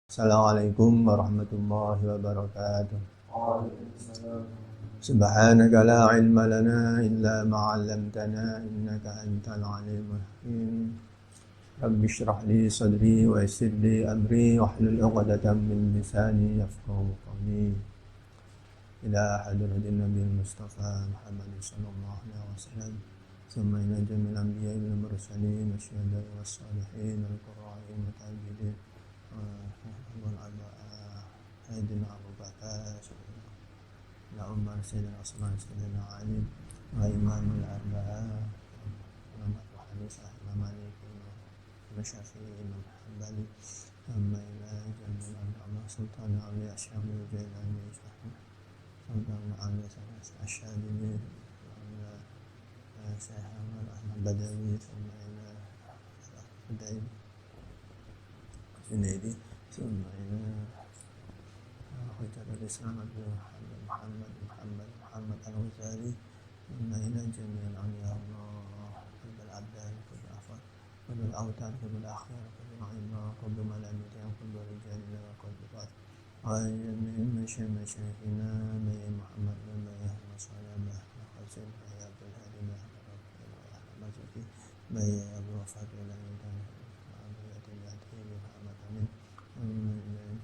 Assalamualaikum warahmatullahi wabarakatuh. Subhanaka la ilma lana illa ma 'allamtana innaka antal alimul hakim. Rabbi shrah li sadri wa yassir li amri wahlul 'uqdatam min lisani yafqahu qawli. Ila hadratin nabiyil mustafa Muhammad sallallahu alaihi wasallam. Thumma ila jamil anbiya'i wal mursalin wasyuhada'i was salihin wal qurra'in wa tabi'in. Sayyidina Abu Bakar la Umar Sayyidina Utsman Sayyidina Ali wa Imamul Arba'ah Imam Abu Hanifah Imam Malik Imam Syafi'i Imam Hanbali amma ila jami'il ulama Sultan Auliya Syamil Jailani Sultan Auliya Asy'adili Syekh Ahmad Badawi thumma ila Hudayn Junaidi thumma ila Hujjatul Islam Muhammad Al-Ghazali thumma ila jami'il awliya Allah kullul abdan kullul afad kullul awtan kullul akhir kullul a'imah kullul malamitiyah kullul rijalina wa kullul ba'd wa jami'il masyayikhina Bayi Muhammad wa Bayi Ahmad Salamah wa Qasim Bayi Abdul Hadimah wa Mazuki Bayi Abu Wafat wa Laintan wa Abu Yatim Yati wa Muhammad Amin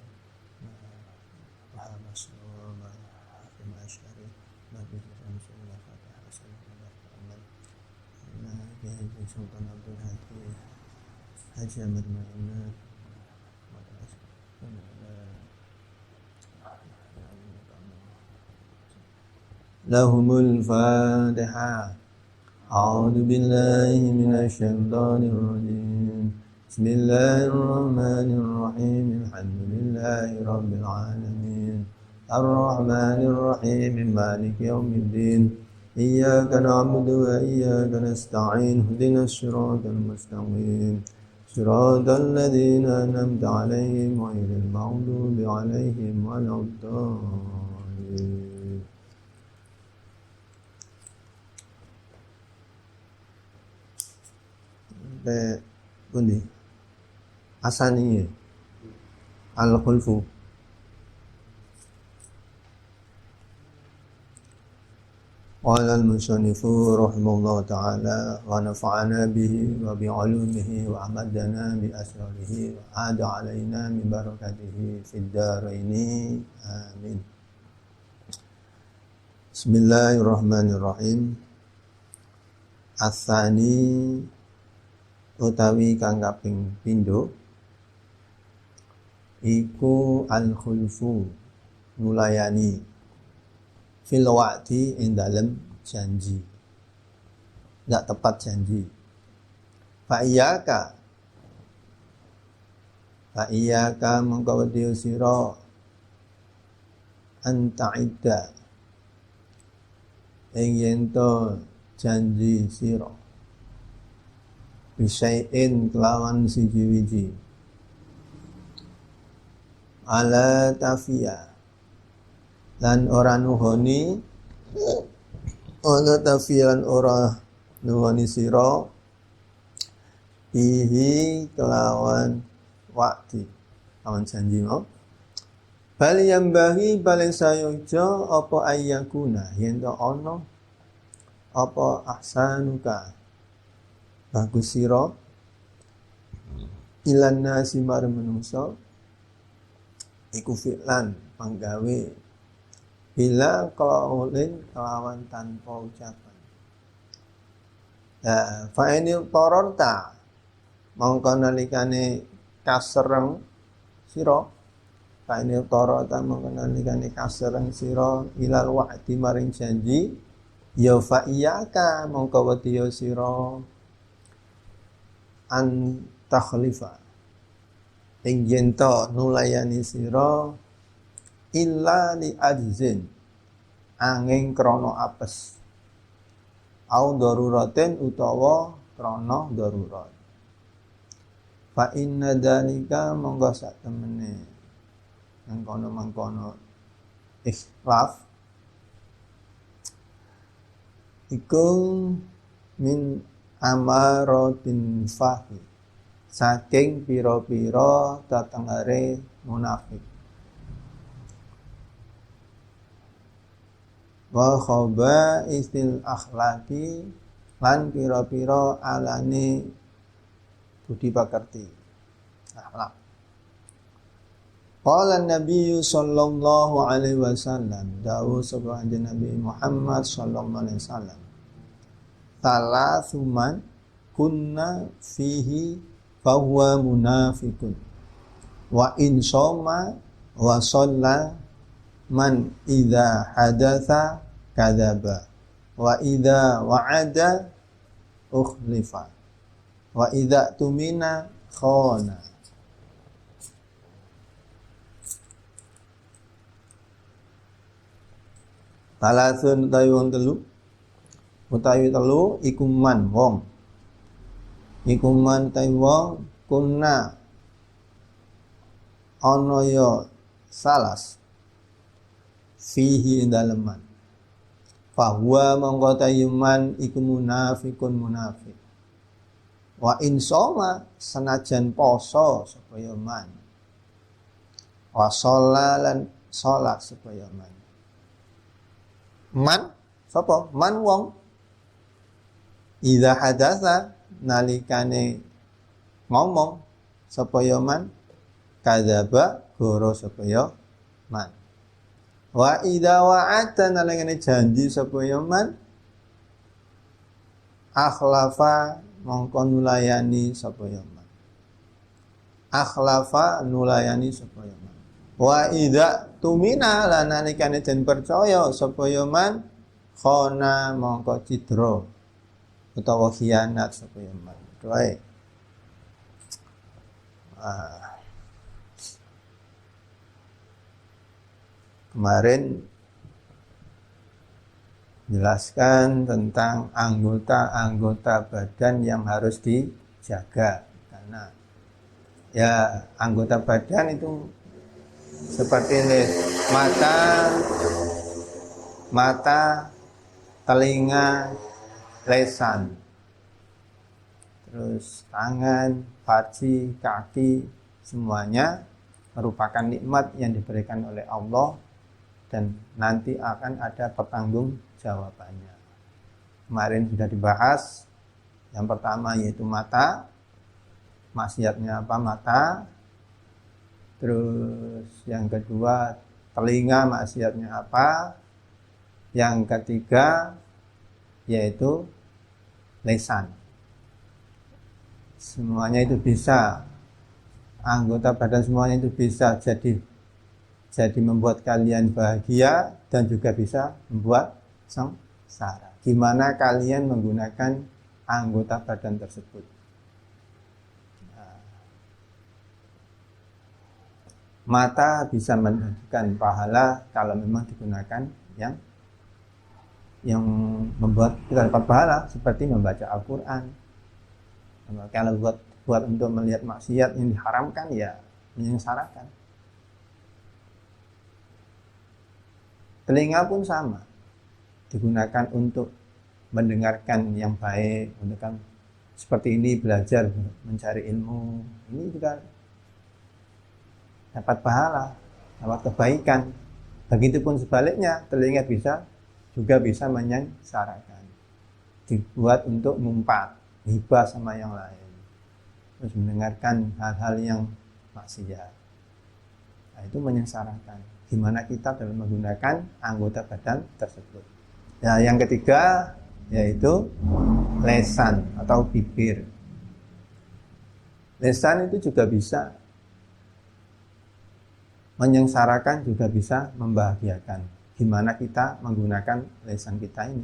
Rasulullah Hakim Asy'ari Nabi Rasulullah Fatih Rasulullah Muhammad Haji Sultan Abdul Hadi Haji Ahmad Ma'inah Lahumul Fatihah. A'udzu billahi minasy syaithanir rajim. Bismillahirrahmanirrahim. Alhamdulillahi rabbil alamin. Ar-Rahmanir Rahim. Maliki yaumiddin. Iyyaka na'budu wa iyyaka nasta'in. Ihdinas siratal mustaqim. Siratal ladzina an'amta 'alaihim ghairil maghdubi 'alaihim waladdallin. Pundi asani al-khulfu qala al-musannifu rahimahullah ta'ala wa nafa'ana bihi wa bi'ulumihi wa amadana bi asrarihi wa ada alaina min barakatihi fid dharaini amin. Bismillahirrahmanirrahim. Asani utawi kang kaping pindho iku al-khulfu nulayani fil wa'di ing dalem janji ndak tepat janji fa iyyaka mongko wedi sira anta'idda ing yen to janji sira bisain kelawan siji-wiji ala tafia lan ora nuhoni ala tafia lan ora nuhoni sira bihi kelawan wa'di kelawan janji mau bal yambahi balen sayoja apa ayyakuna yen to ana apa ahsanuka bagus sira ilan nasi marang manungsa iku fi'lan panggawe bila qaulin kelawan tanpa ucapan. Nah, fa ini tororta mongko nalikane kasereng sira fa ini tororta mongko nalikane kasereng sira ilal wa'di maring janji ya fa iyyaka mongko wedi sira an takhlifa ing yen to nulayani sira illa li ajzin angin krana apes au daruraten utawa krana darurat fa inna dalika monggo sak temene mangkono ikhlaf iku min amaratin fahi saking pira-pira tetengere munafik. Wa khaba'istil akhlaqi lan pira-pira alane budi pekerti akhlak. Qala Nabi sallallahu alaihi wasallam, dawuh sapa Nabi Muhammad sallallahu alaihi wasallam, salatsuman kunna fihi fahuwa munafiqun wa in shoma wa shalla man idza hadatsa kadzaba wa idza wa'ada ukhlifa wa idza tumina khana. Talasun utawi telu iku man wong kunna ana ya salas fihi daleman fahuwa mongko tayuman iku munafikun munafik wa insoma senajan poso supaya man wa sholalan salat supaya man sapa man wong idza hadatsa nalikane ngomong supaya man kadzaba goro supaya man wa idza wa'ata nalikane janji supaya man akhlafa mongko nulayani supaya man akhlafa nulayani supaya man wa idza tumina lan nalikane den percaya supaya man khana mongko cidra utawa khianat supaya man. Doae. Kemarin jelaskan tentang anggota-anggota badan yang harus dijaga, karena ya anggota badan itu seperti ini, mata, telinga, lesan, terus tangan, paci, kaki, semuanya merupakan nikmat yang diberikan oleh Allah dan nanti akan ada pertanggung jawabannya. Kemarin sudah dibahas, yang pertama yaitu mata, maksiatnya apa mata, terus yang kedua telinga, maksiatnya apa, yang ketiga yaitu lesan. Semuanya itu bisa, anggota badan semuanya itu bisa jadi membuat kalian bahagia dan juga bisa membuat sengsara. Gimana kalian menggunakan anggota badan tersebut? Mata bisa menunjukkan pahala kalau memang digunakan yang membuat kita dapat pahala, seperti membaca Al-Quran. Kalau buat untuk melihat maksiat yang diharamkan, ya menyengsarakan. Telinga pun sama, digunakan untuk mendengarkan yang baik, untuk seperti ini belajar mencari ilmu, ini juga dapat pahala, dapat kebaikan. Begitupun sebaliknya, telinga juga bisa menyengsarakan, dibuat untuk ngumpat, hibah sama yang lain, terus mendengarkan hal-hal yang maksiat. Nah, itu menyengsarakan. Gimana kita dalam menggunakan anggota badan tersebut? Nah, yang ketiga yaitu lesan atau bibir. Lesan itu juga bisa menyengsarakan, juga bisa membahagiakan. Gimana kita menggunakan lesan kita ini?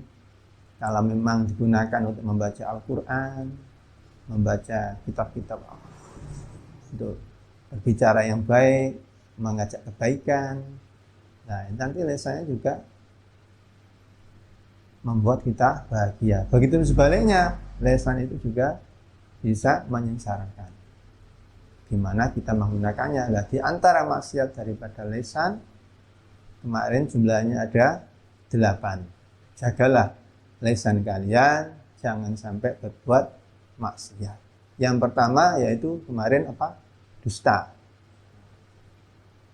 Kalau memang digunakan untuk membaca Al-Quran, membaca kitab-kitab untuk berbicara yang baik, mengajak kebaikan, nah nanti lesannya juga membuat kita bahagia. Begitu sebaliknya, lesan itu juga bisa menyengsarakan. Gimana kita menggunakannya? Nah, di antara maksiat daripada lesan, kemarin jumlahnya ada 8. Jagalah lesan kalian, jangan sampai berbuat maksiat. Yang pertama yaitu kemarin apa? Dusta.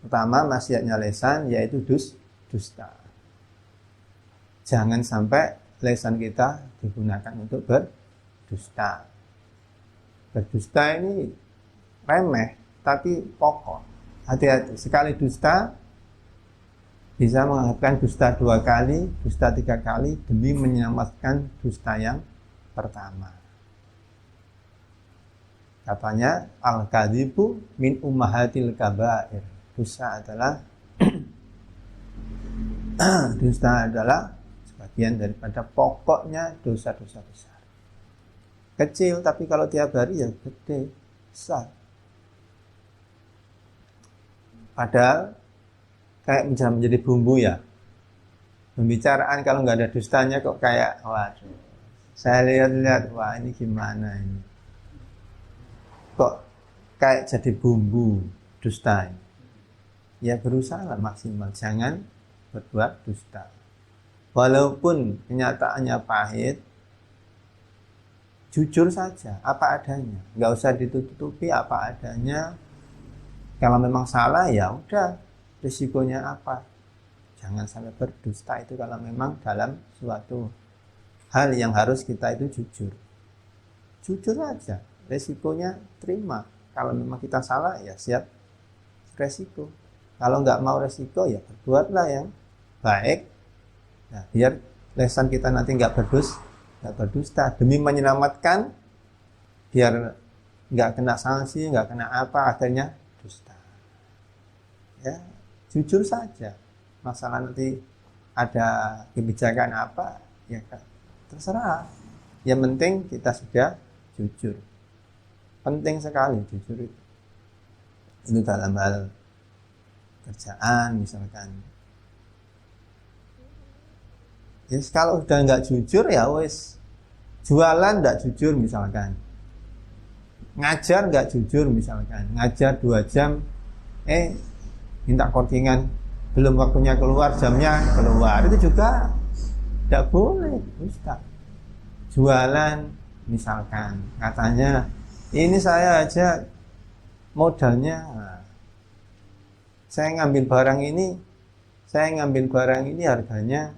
Pertama maksiatnya lisan yaitu dusta. Jangan sampai lisan kita digunakan untuk berdusta. Berdusta ini remeh tapi pokok. Hati-hati, sekali dusta bisa menganggapkan dusta 2 kali, dusta 3 kali demi menyelamatkan dusta yang pertama. Katanya al-kadzibu min ummahatil kabair. Dusta adalah sebagian daripada pokoknya dosa-dosa besar. Kecil tapi kalau tiap hari ya gede, besar. Padahal kayak menjadi bumbu ya. Pembicaraan kalau nggak ada dustanya kok kayak, waduh. Saya lihat-lihat, wah ini gimana ini. Kok kayak jadi bumbu dusta ini. Ya berusaha maksimal, jangan berbuat dusta. Walaupun kenyataannya pahit, jujur saja, apa adanya. Nggak usah ditutupi apa adanya. Kalau memang salah ya udah, risikonya apa. Jangan sampai berdusta itu kalau memang dalam suatu hal yang harus kita itu jujur. Jujur aja, risikonya terima. Kalau memang kita salah ya siap resiko. Kalau nggak mau resiko ya berbuatlah yang baik. Nah, biar lisan kita nanti nggak berdusta demi menyelamatkan, biar nggak kena sanksi, nggak kena apa, akhirnya dusta. Ya, jujur saja. Masalah nanti ada kebijakan apa, ya terserah. Yang penting kita sudah jujur. Penting sekali jujur itu. Itu dalam hal kerjaan misalkan. Yes, kalau udah nggak jujur ya wes, jualan nggak jujur misalkan, ngajar nggak jujur misalkan, ngajar 2 jam, minta kortingan, belum waktunya keluar, jamnya keluar, itu juga tidak boleh, Ustaz. Jualan misalkan, katanya ini saya aja modalnya, saya ngambil barang ini harganya,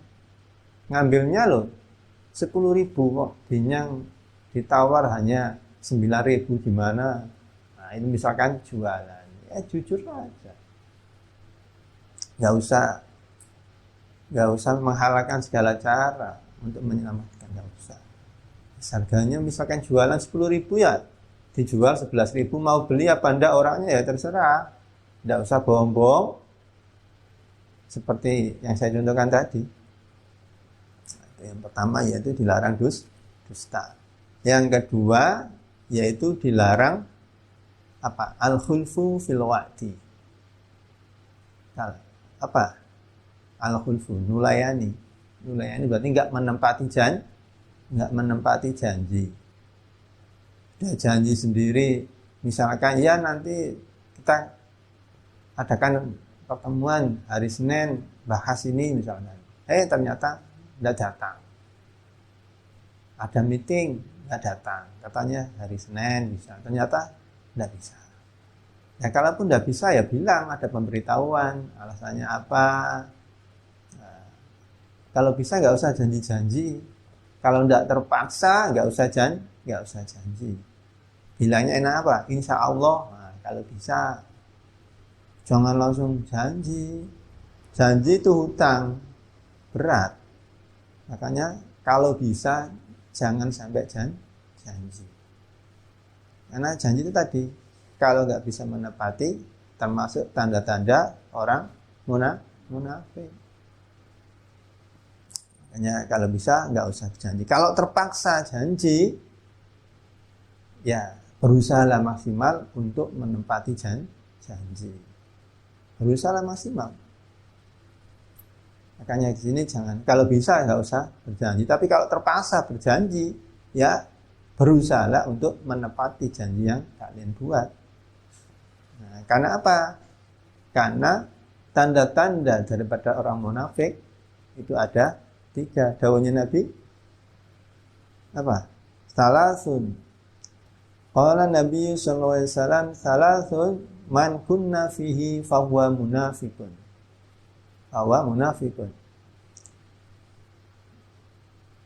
ngambilnya loh 10.000 kok, dinyang ditawar hanya 9.000 gimana. Nah ini misalkan jualan, ya jujur aja, nggak usah menghalalkan segala cara untuk menyelamatkan, nggak usah. Harganya misalkan jualan 10.000 ya dijual 11.000, mau beli apa enggak orangnya ya terserah, nggak usah bohong-bohong seperti yang saya contohkan tadi. Yang pertama yaitu dilarang dusta. Yang kedua yaitu dilarang apa? Al-khulfu fil wa'di. Apa? Al-khulfu, nulayani. Nulayani berarti enggak menempati janji. Dia janji sendiri, misalkan ya nanti kita adakan pertemuan hari Senin bahas ini misalkan. Ternyata tidak datang. Ada meeting, tidak datang. Katanya hari Senin bisa. Ternyata tidak bisa. Ya kalaupun tidak bisa ya bilang, ada pemberitahuan, alasannya apa. Nah, kalau bisa nggak usah janji-janji. Kalau tidak terpaksa nggak usah janji. Bilangnya enak apa? Insya Allah. Nah, kalau bisa, jangan langsung janji. Janji itu hutang berat. Makanya kalau bisa jangan sampai janji. Karena janji itu tadi, kalau nggak bisa menepati, termasuk tanda-tanda orang munafik. Makanya kalau bisa nggak usah janji. Kalau terpaksa janji, ya berusahalah maksimal untuk menepati janji. Berusahalah maksimal. Makanya di sini jangan, kalau bisa nggak usah berjanji, tapi kalau terpaksa berjanji, ya berusahalah untuk menepati janji yang kalian buat. Nah, karena apa? Karena tanda-tanda daripada orang munafik itu ada 3. Dawuhnya Nabi apa? Salasun Qala Nabi sallallahu alaihi wasallam salasun man kunna fihi fahuwa munafiqun. Fahuwa munafiqun.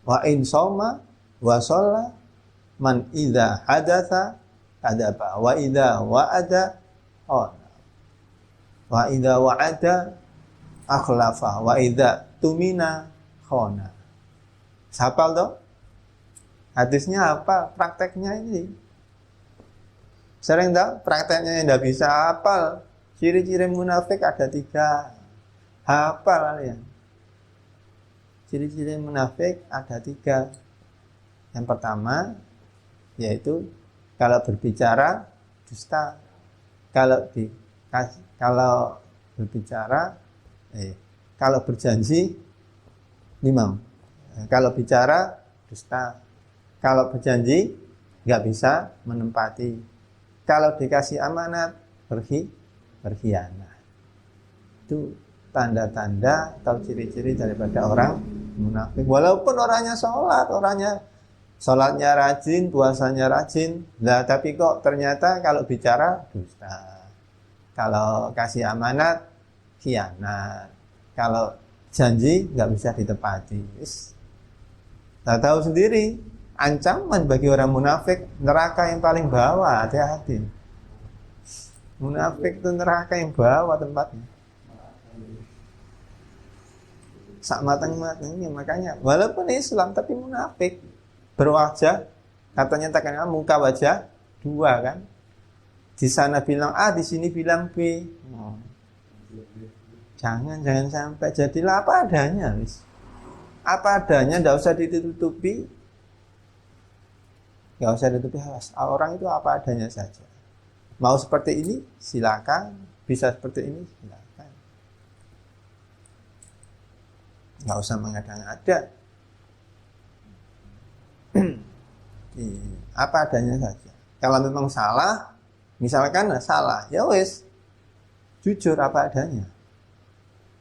Wa in shoma wa shalla man idza hadatsa kadzaba wa idza wa'ada khana. Wa idza wa'ada akhlafa wa idza tumina khana. Hafal toh? Hadisnya apa? Prakteknya ini. Sering tak? Prakteknya tidak bisa hafal. Ciri-ciri munafik ada 3. Hafal kalian. Ciri-ciri munafik ada 3. Yang pertama yaitu kalau berbicara dusta. Kalau berjanji limau. Kalau bicara dusta. Kalau berjanji nggak bisa menempati. Kalau dikasih amanat berkhianat. Itu tanda-tanda atau ciri-ciri daripada orang munafik. Walaupun orangnya sholatnya rajin, puasanya rajin, nah tapi kok ternyata kalau bicara dusta. Kalau kasih amanat khianat. Kalau janji nggak bisa ditepati. Nah, tahu sendiri. Ancaman bagi orang munafik, neraka yang paling bawah, hati-hati. Munafik itu neraka yang bawah tempatnya. Sak matang-matangnya, makanya walaupun Islam tapi munafik. Berwajah, katanya takkan muka wajah 2 kan. Di sana bilang A, di sini bilang B. Jangan sampai jadilah apa adanya, wis. Apa adanya, enggak usah ditutupi. Nggak usah ditutupi halas. Orang itu apa adanya saja. Mau seperti ini, silakan. Bisa seperti ini, silakan. Nggak usah mengada-ngada. Apa adanya saja. Kalau memang salah, misalkan salah, ya wes, jujur apa adanya.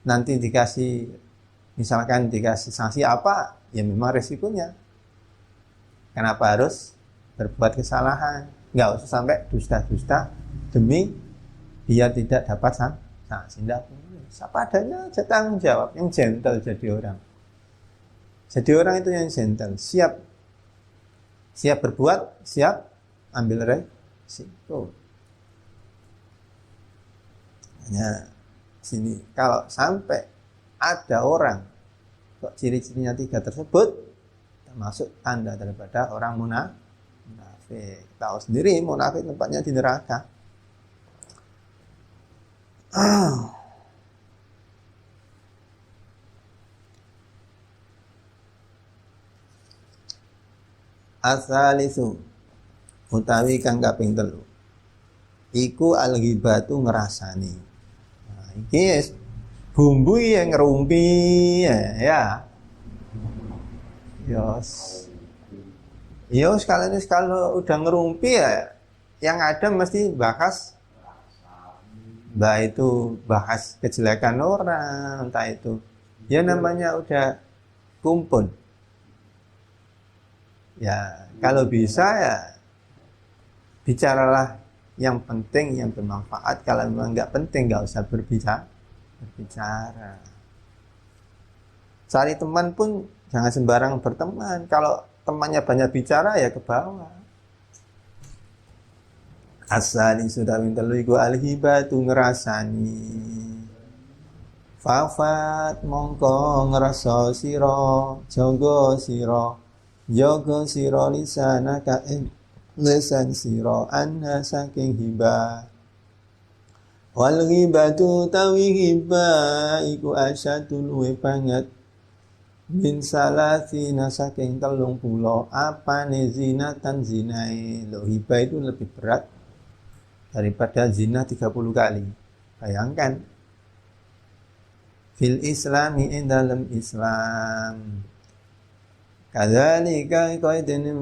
Nanti misalkan dikasih sanksi apa, ya memang resikonya. Kenapa harus berbuat kesalahan? Nggak usah sampai dusta-dusta demi dia tidak dapat sanksi. Apa adanya aja tanggung jawab. Yang gentle jadi orang. Jadi orang itu yang gentle. Siap berbuat, siap ambil resiko. Hanya sini kalau sampai ada orang kok ciri-cirinya 3 tersebut, termasuk tanda daripada orang munafik. Tahu sendiri munafik tempatnya di neraka. Asalisu utawi kang kaping 3 iku al-ghibatu ngrasani. Nah, iki bumbu yang ngerumpi ya. Yos kalian kalau udah ngerumpi ya, yang ada mesti bahas kejelekan orang, entah itu ya namanya udah kumpul. Ya kalau bisa ya bicaralah yang penting, yang bermanfaat. Kalau memang nggak penting nggak usah berbicara. Cari teman pun jangan sembarang berteman. Kalau temannya banyak bicara ya ke bawah. Asali sudah minta lu iku alhibatu ngerasani. Fafat mongko ngerasa siro, jogo siro lisana kain lesan siro anha saking hibah. Wal ghibatu tawi hibah iku asyatul luwe banget. Min salasina saking 30 apane zinatan zinai. Lo hibah itu lebih berat daripada zina 30 kali. Bayangkan. Fil islami dalam Islam. Kadzalika qaidene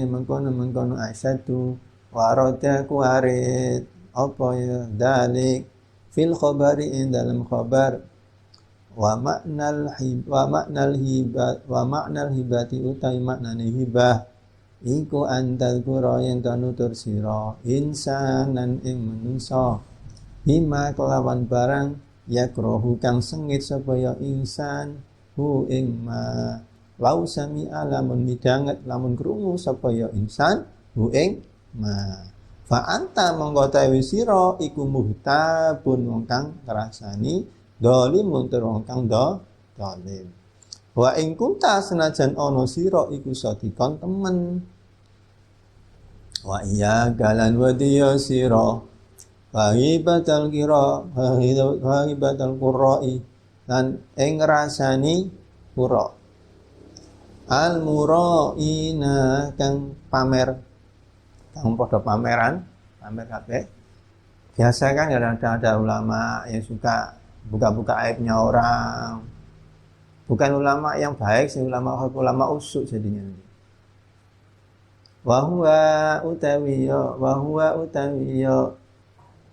mengkono asyatu warada kuarit apa ya dalik fil khabari dalam khabar. Wa ma'nal hibati utai maknane hibah iku antal kura yen to nutur sira insanan ing manungsa bima kelawan barang yakrohu kang sengit sapa ya insan hu ing ma lau sami alamun midanget lamun krungu sapa ya insan hu ing ma fa anta monggo tawi sira iku muhtabun wong kang ngrasani dolimun tur wong kang dolim wa ing kunta senajan ana sira iku sadikon temen wa iya galan wadiya sira wahibatal qurra'i lan ing ngrasani qurra al muraina kang pamer kang padha pamer kabeh biasa kan ada ulama yang suka buka-buka aibnya orang, bukan ulama yang baik sih, ulama usuk jadinya. Wahwa utawiyo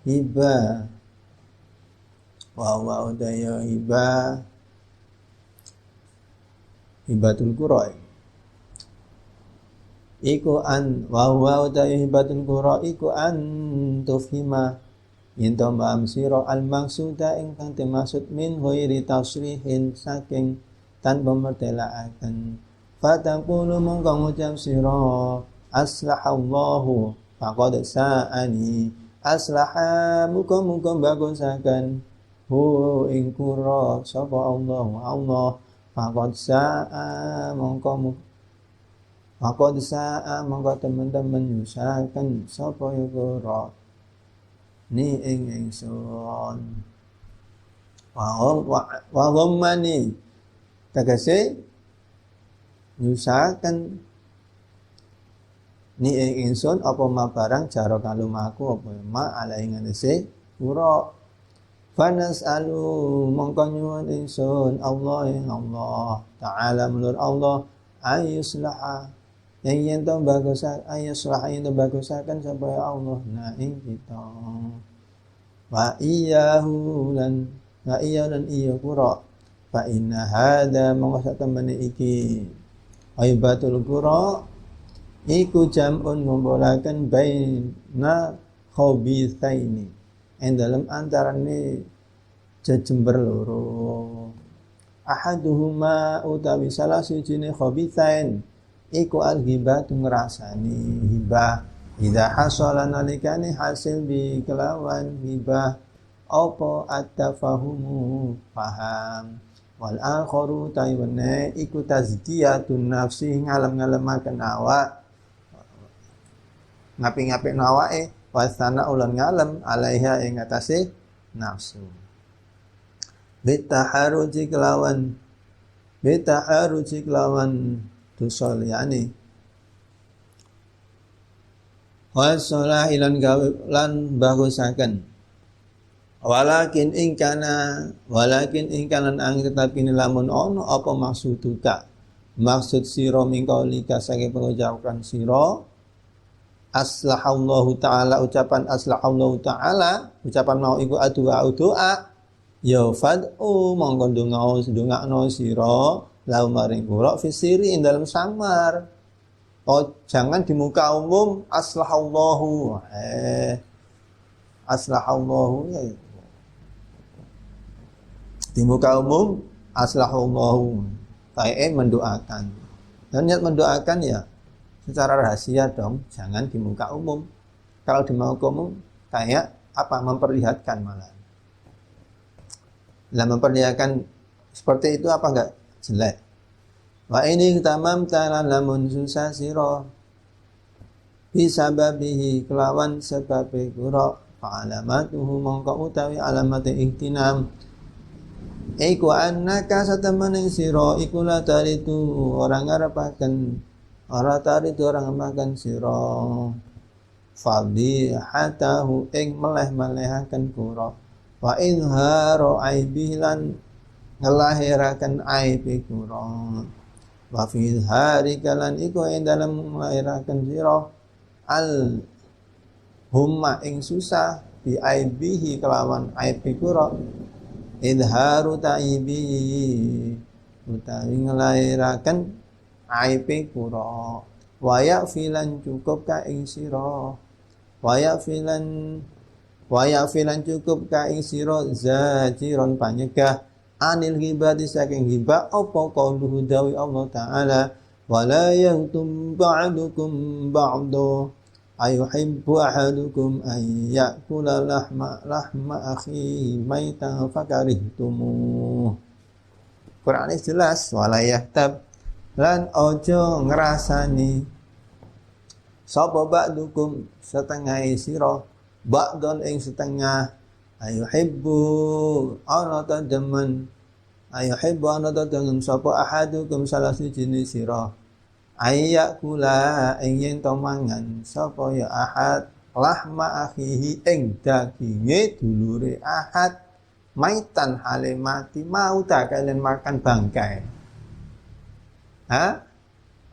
hiba hibatul qura iku an hibatul qura iku an tufhima yen to paham sira al maksuda ingkang dimaksud min ghairi tasrihin saking tanpa mertelaaken fataqulu mongko ngucap sira aslahallahu faqad sa'ani aslaha muga-muga bagusaken hu ing qura sapa Allah faqad sa'a mongko teman-teman nyusahaken sapa ya qura ni ing ingsun wa ghammani tegese nyusahaken ni ing ingsun apa ma barang jaro kalumaku apa ma ala ing ngene qura fanas alu mongko nyuwun ingsun Allah ing Allah taala menur Allah ayuslaha yang to bagusaken sapa Allah na ing kita wa iyahu lan iya qura fa inna hadza mangsa temene iki aibatul qura iku jam'un ngumpulaken baina khabithaini ing dalem antarane jejember loro ahaduhuma utawi salah sijine khabithain iku al-ghibah ngrasani hibah idza hasala nalikane hasil bi kelawan hibah apa at-tafahumu paham wal akharu tayyibane iku tazkiyatun nafsi ngalem-ngalemaken awak ngapi-ngapi awake wasana ulan ngalem alaiha ing atase nafsu bitaharuji kelawan dosa liyane wa salah lan bagusaken walakin ing kana ang tetapi lamun ono apa maksud sira mingkaulika saking pengucapan sira aslahallahu taala ucapan mau iku doa ya fad'u mongko ndongakno sira lau maring qura fi sirri ing dalam samar. Jangan di muka umum aslahallahu. Aslahallahu ya. Di muka umum aslahallahu. Kayak mendoakan. Dan niat mendoakan ya secara rahasia dong, jangan di muka umum. Kalau di muka umum kayak memperlihatkan malah. Lah memperlihatkan seperti itu apa enggak? Jelek. Wa ini tamam ta'ala lamun susah sira bisababihi kelawan sebab qura fa alamatuhu mongko utawi alamat ihtinam iku annaka satamane sira iku la taritu orang ngarepaken orang makan sira fadihatahu ing meleh-melehaken qura wa izharu aibilan ngelahirakan aib qura wa fi harika lan iku ing dalem ngelahirakan sira al humma ing susah bi aibihi kelawan aib qura idharu taibi utawi ngelahirakan aib qura wa ya'filan cukup ka ing sira wa ya'filan cukup ka ing sira zajiron panyegah anil ghibati saking ghibah apa qauluhu dawi Allah taala wala yaghtum ba'dukum ba'da ayuhibbu ahadukum an ya'kula lahma akhihi maitan fakarihtumuh. Quran ini jelas wala yahtab lan ojo ngrasani sapa ba'dukum setengah sira ba'don ing setengah ayuhibbu ana ta demen ayuhibbu ana ta demen sapa ahadukum salah siji sira ayak kula ing to mangan sapa ya ahad lahma akhihi ing daginge dulure ahad maitan hale mati mau tak kalian makan bangkai.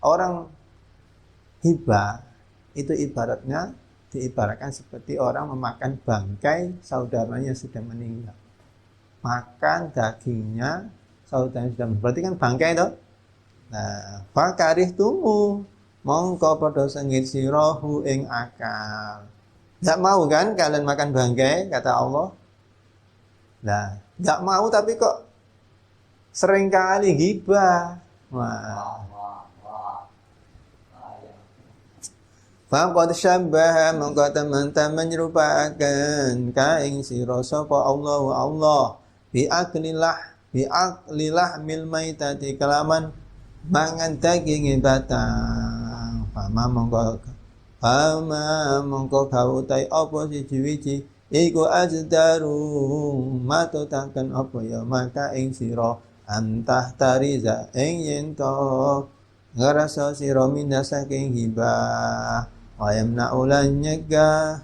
Orang hibah itu ibaratnya diibaratkan seperti orang memakan bangkai saudaranya sudah meninggal. Makan dagingnya saudaranya sudah meninggal. Berarti kan bangkai toh? Nah, fakarih tumu mongko padha sengit sirahu ing akal. Enggak mau kan kalian makan bangkai kata Allah? Nah, enggak mau tapi kok sering kali ghibah. Wah. Faqad syabbaha mongko teman-teman menyerupakan ka ing sira sapa Allah bi aklilah mil maitati kalaman mangan daging batang pama mongko kautai apa siji-wiji iku ajdaru matutaken apa ya maka ing sira antah tariza ing yen to ngrasa sira minda saking hibah wayamna ulan nyega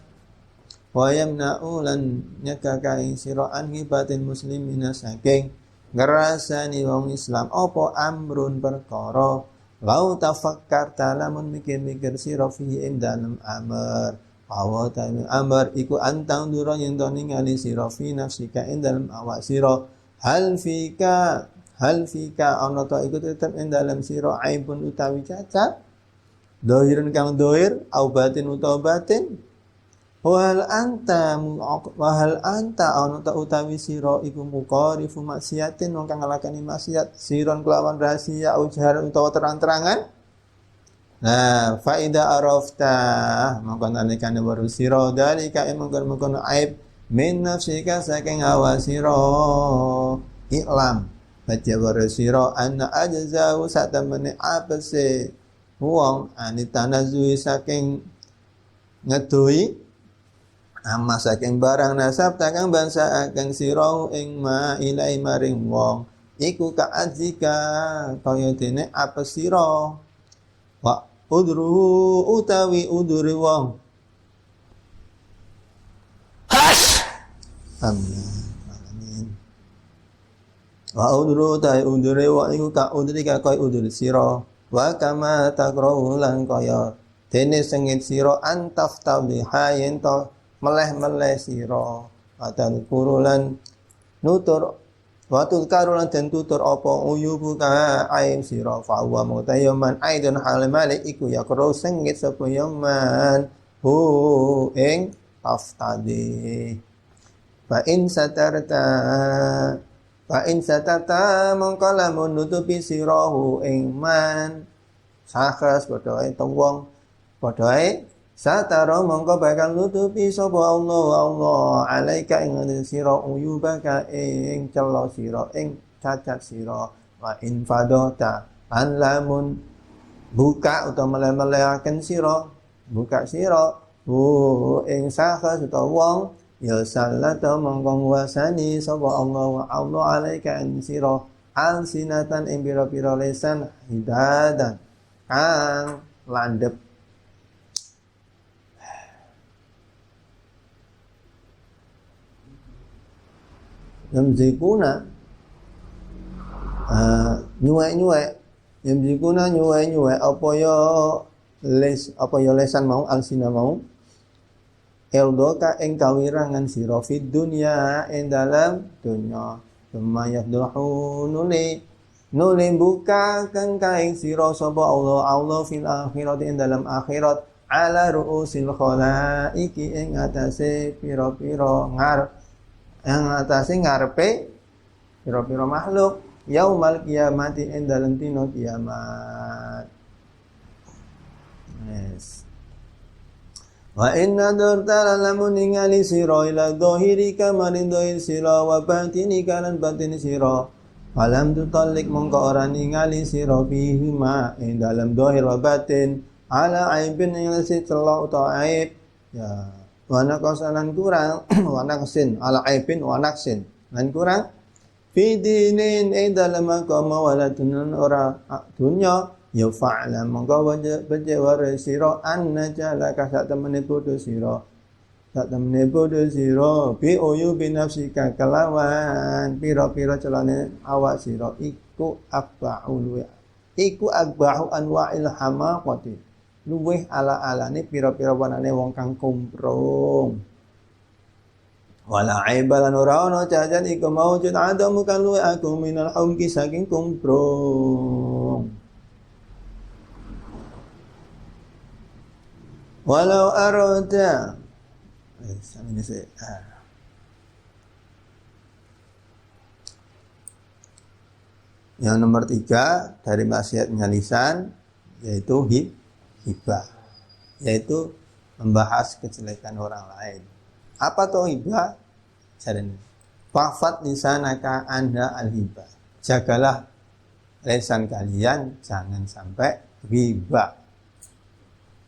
kaing sira an hibatil muslimina saking ngrasani wong Islam apa amrun perkara lau tafakkarta lamun mikir-mikir sira fihi ing dalem amr awa ta'ala amr iku antang dura yen to ningali sira fi nafsika ing dalem awak sira hal fika ana ta iku tetep ing dalem sira aibun utawi cacat dohirin kang dohir au batin utawa batin wahal anta ana ta utawi sira iku muqarifu maksiatin wong kang nglakoni maksiat siron kelawan rahasia ujar utawa terang-terangan. Nah faida arafta mongko nalikane weruh sira dalika mongkon aib min nafsika saking awasira iklam baca weruh sira anna ajzau satamene apese wong anitanazui saking ngedoi amma saking barang nasab takang bangsa akan sira ing ma ilai maring wong iku kaadzika kaya dene apes sira wa udruhu utawi udure wong amin wa udru ta udure wong iku ka udri ka kaya udure sira wa kama takrahu lan kaya dene sengit sira antaf tawdiha yen to meleh-meleh sira atal kurulan nutur watul karulan den tutur apa uyubu ka aim sira fa wa mutayaman aidun hal malik iku ya karo sengit sapa yaman hu ing aftadi fa in satarta mongko lamun nutupi sirahu ing man sakhas padha ae wong padha ae satara mongko bakal nutupi sapa Allah alaika ing sira uyubaka ing celo sira ing cacat sira wa in fadota an lamun buka utawa meleh-melehaken sira buka sira ing sakhas utawa wong ya sallata mongko nguasani sapa Allah alaika ing sira alsinatan ing pira-pira lesan hidadan kang landhep yamzikuna nyuwek apa ya lesan mau alsina mau eldoka ing kawirangan sira fid dunya ing dalam dunya semayah dohunuli nulimbuka kang kaing sira sapa Allah fil akhirati ing dalam akhirat ala ruusil khalaiki ing atase pira-pira ngarepe pira-pira makhluk yaumal kiamati ing dalam dina kiamat. Yes. Wa inna durtala lamun ningali sira ila dhahirika maring dhahir sira wa batinika lan batin sira falam tutallik mongko ora ningali sira fihi ma ing dalam dhahir wa batin ala aibin ing celok utawa aib ya wa naqasan kurang wa naqsin ala aibin wa naqsin lan kurang fi dinin ing dalam agama waladun ora dunya ya fa'lam mongko wajib sira anna jalaka sak temene bodho sira bi uyu bi nafsika kelawan pira-pira celane awak sira iku akbahu anwa'il hamaqati luweh ala-alane pira-pira wanane wong kang kumprung wala aibalan ora ono cacat iku maujud adamu kan luweh aku minal humki saking kumprung. Walau arada yang nomor 3 dari maksiatnya lisan yaitu hibah, yaitu membahas kejelekan orang lain. Apa tuh hibah? Caranya wafat lisanaka anda al-hibah, jagalah lisan kalian jangan sampai hibah.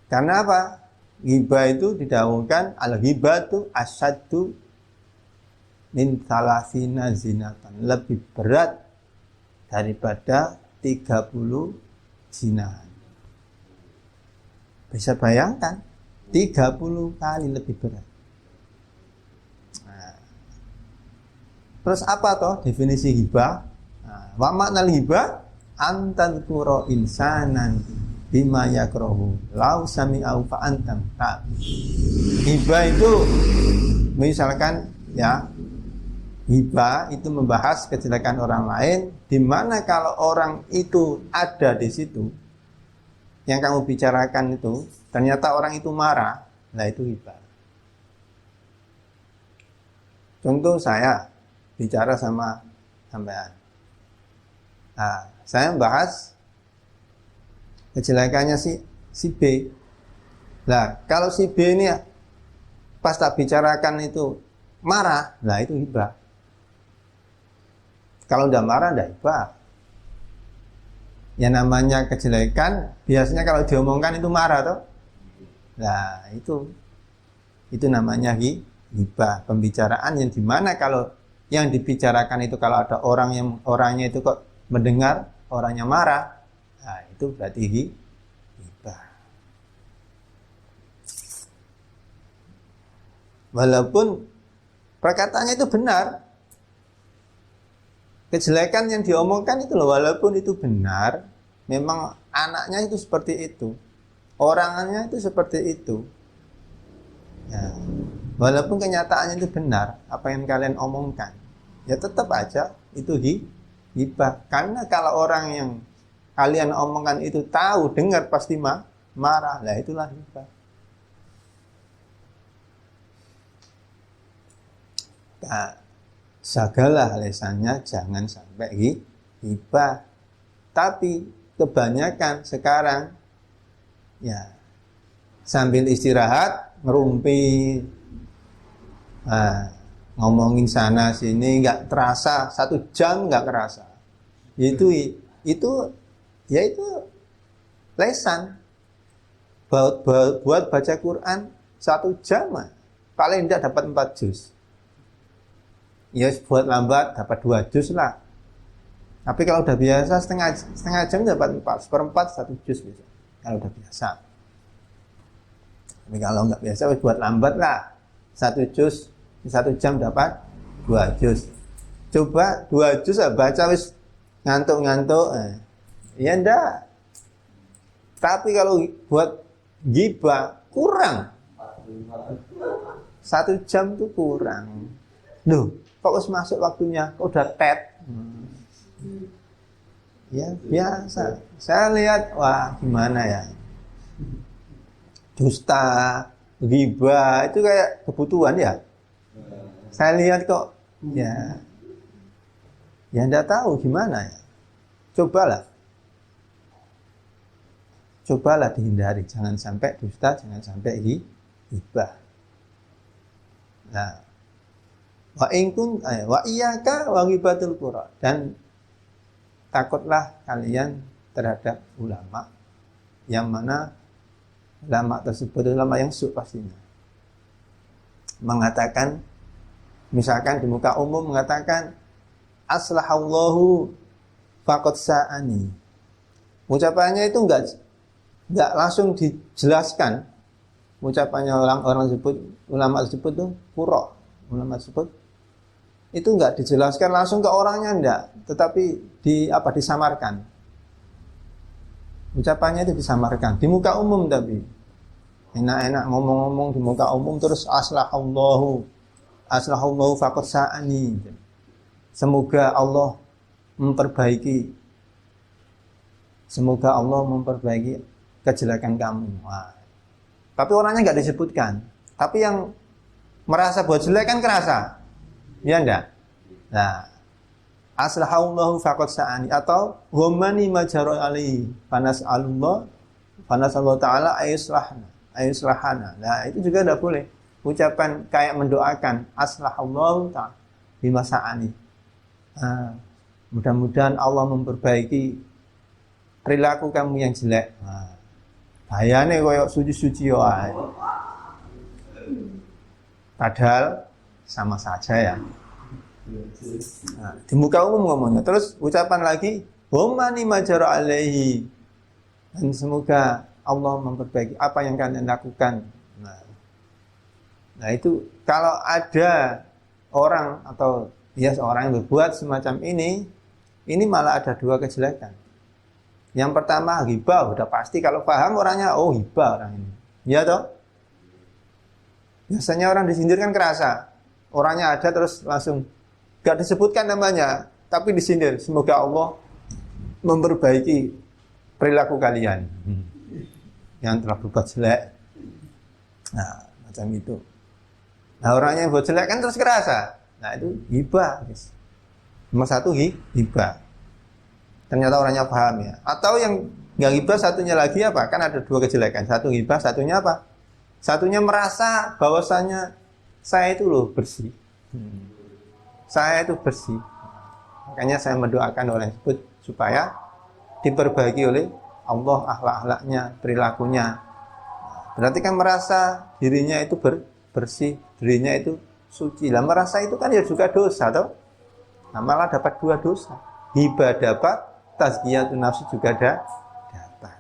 Karena apa? Ghibah itu didahulukan al-ghibatu asyaddu min salasina zinatan, lebih berat daripada 30 zinahan. Bisa bayangkan 30 kali lebih berat. Nah, terus apa toh definisi hibah? Wa maknal hibah antadzkura insanan bima yakrahu lau sami'au fa antam ta. Hibah itu misalkan ya, hibah itu membahas kejelekan orang lain, di mana kalau orang itu ada di situ yang kamu bicarakan itu ternyata orang itu marah, nah itu hibah. Contoh saya bicara sama sampean, nah saya membahas kejelekannya si B. Nah, kalau si B ini pas tak bicarakan itu marah, nah itu hibah. Kalau udah marah, udah hibah. Yang namanya kejelekan, biasanya kalau diomongkan itu marah toh. Nah, itu namanya hibah, pembicaraan yang dimana kalau yang dibicarakan itu kalau ada orangnya itu kok mendengar orangnya marah, nah itu berarti hibah. Walaupun perkataannya itu benar, kejelekan yang diomongkan itu loh, walaupun itu benar, memang anaknya itu seperti itu, orangnya itu seperti itu. Ya, walaupun kenyataannya itu benar, apa yang kalian omongkan, ya tetap aja itu hibah. Karena kalau orang yang kalian omongkan itu tahu, dengar pasti marah, lah itulah hibah. Nah, jagalah lisannya jangan sampai hibah. Tapi kebanyakan sekarang ya sambil istirahat ngerumpi, ngomongin sana sini nggak terasa, 1 jam nggak kerasa. Itu ya itu lesan. Buat baca Quran 1 jam paling tidak dapat 4 juz. Ya buat lambat dapat 2 juz lah. Tapi kalau udah biasa setengah jam dapat 4/4 1 juz bisa. Kalau udah biasa. Tapi kalau nggak biasa buat lambat lah 1 juz 1 jam dapat 2 juz. Coba 2 juz baca wis ngantuk-ngantuk. Ya enggak. Tapi kalau buat ghibah kurang. 1 jam tuh kurang. Loh, kok harus masuk waktunya? Kok udah tet? Ya biasa. Saya lihat, wah gimana ya, dusta, ghibah itu kayak kebutuhan ya. Saya lihat kok, ya enggak tahu gimana ya. Cobalah dihindari, jangan sampai dusta, jangan sampai ghibah. Nah, wa iyyaka wa ghibatul qura, dan takutlah kalian terhadap ulama, yang mana ulama tersebut ulama yang su pastinya. Mengatakan, misalkan di muka umum mengatakan aslahallahu faqad sa'ani. Ucapannya itu enggak langsung dijelaskan. Ucapannya orang tersebut, ulama tersebut itu qura. Ulama tersebut itu enggak dijelaskan langsung ke orangnya, enggak, tetapi disamarkan. Ucapannya itu disamarkan di muka umum, tapi enak-enak ngomong-ngomong di muka umum terus aslahallahu faqad sa'ani. Semoga Allah memperbaiki kejelekan kamu. Wah. Tapi orangnya enggak disebutkan. Tapi yang merasa buat jelek kan kerasa. Ya enggak? Nah, aslahallahu faqad sa'ani, atau ghammani majara alaihi fanas'alullah ta'ala ayuslahana. Nah, itu juga enggak boleh. Ucapan kayak mendoakan aslahallahu ta'ala bima sa'ani. Nah, mudah-mudahan Allah memperbaiki perilaku kamu yang jelek. Nah, bahayane koyo suci-suci wae. Padahal sama saja ya. Nah, di muka umum ngomongnya. Terus ucapan lagi, "Wammani majara alaihi." Dan semoga Allah memperbaiki apa yang kalian lakukan. Nah, itu kalau ada orang atau seorang yang berbuat semacam ini malah ada dua kejelekan. Yang pertama ghibah, udah pasti kalau paham orangnya, oh ghibah orang ini. Ya toh? Biasanya orang disindir kan kerasa. Orangnya ada terus langsung gak disebutkan namanya, tapi disindir. Semoga Allah memperbaiki perilaku kalian yang telah berbuat jelek. Nah, macam itu. Nah, orangnya yang buat jelek kan terus kerasa. Nah, itu ghibah. Nomor satu ghibah. Ternyata orangnya paham ya. Atau yang gak ghibah satunya lagi apa? Kan ada dua kejelekan. Satu ghibah, satunya apa? Satunya merasa bahwasanya saya itu loh bersih. Saya itu bersih. Makanya saya mendoakan orang tersebut supaya diperbaiki oleh Allah akhlak-akhlaknya, perilakunya. Berarti kan merasa dirinya itu bersih, dirinya itu suci. Lah merasa itu kan ya juga dosa toh. Nah, malah dapat dua dosa. Hibah dapat, tazkiyatun nafsi juga dapat.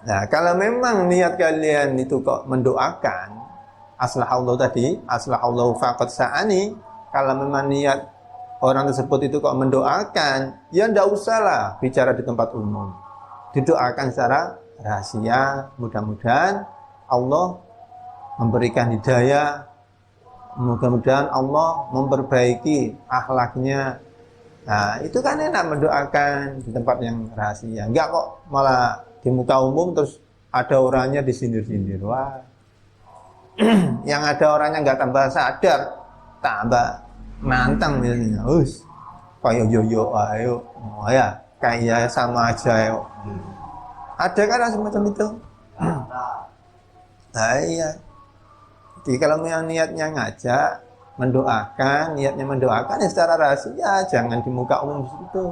Nah, kalau memang niat kalian itu kok mendoakan aslahallahu tadi, aslahallahu faqad sa'ani, kalau memang niat orang tersebut itu kok mendoakan, ya ndak usahlah bicara di tempat umum. Didoakan secara rahasia, mudah-mudahan Allah memberikan hidayah, mudah-mudahan Allah memperbaiki akhlaknya. Nah, itu kan enak mendoakan di tempat yang rahasia. Enggak kok malah di muka umum terus ada orangnya disindir-sindir. Wah. Yang ada orangnya enggak tambah sadar, tambah nantang misalnya. Kayak yo ayo. Oh ya, kayak sama aja yo. Ada kan semacam itu? Nah, iya. Jadi kalau yang niatnya ngajak, niatnya mendoakan ya secara rahasia, jangan di muka umum itu.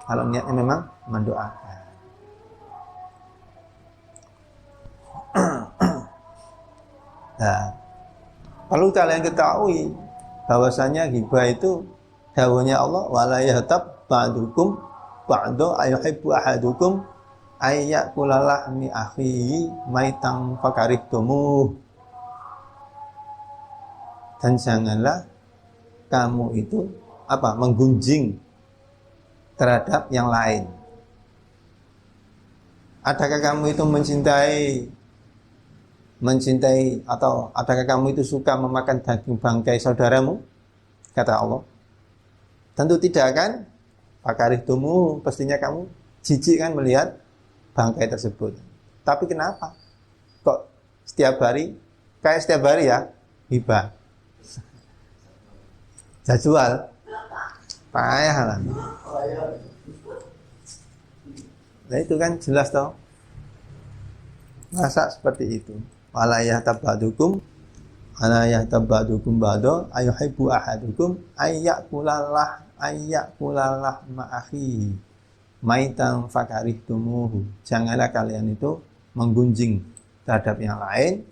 Kalau niatnya memang mendoakan. Nah, perlu kalian ketahui bahwasanya ghibah itu dawuhnya Allah, wala yahtab ba'dukum ba'du ayuhibbu ahadukum ayyakula lahmi akhihi maitan fakarihtumu. Dan janganlah kamu itu menggunjing terhadap yang lain. Adakah kamu itu mencintai atau adakah kamu itu suka memakan daging bangkai saudaramu? Kata Allah. Tentu tidak kan? Fakarihtumu, pastinya kamu jijik kan melihat bangkai tersebut. Tapi kenapa? Kok setiap hari, kayak setiap hari ya, hibah. Jadwal. Payah lah. Nah itu kan jelas toh. Masa seperti itu. Walayah tabadukum ba'do ayuhibbu ahadukum ayyakulalah ma'akhi maitan fakarihtumuhu. Janganlah kalian itu menggunjing terhadap yang lain.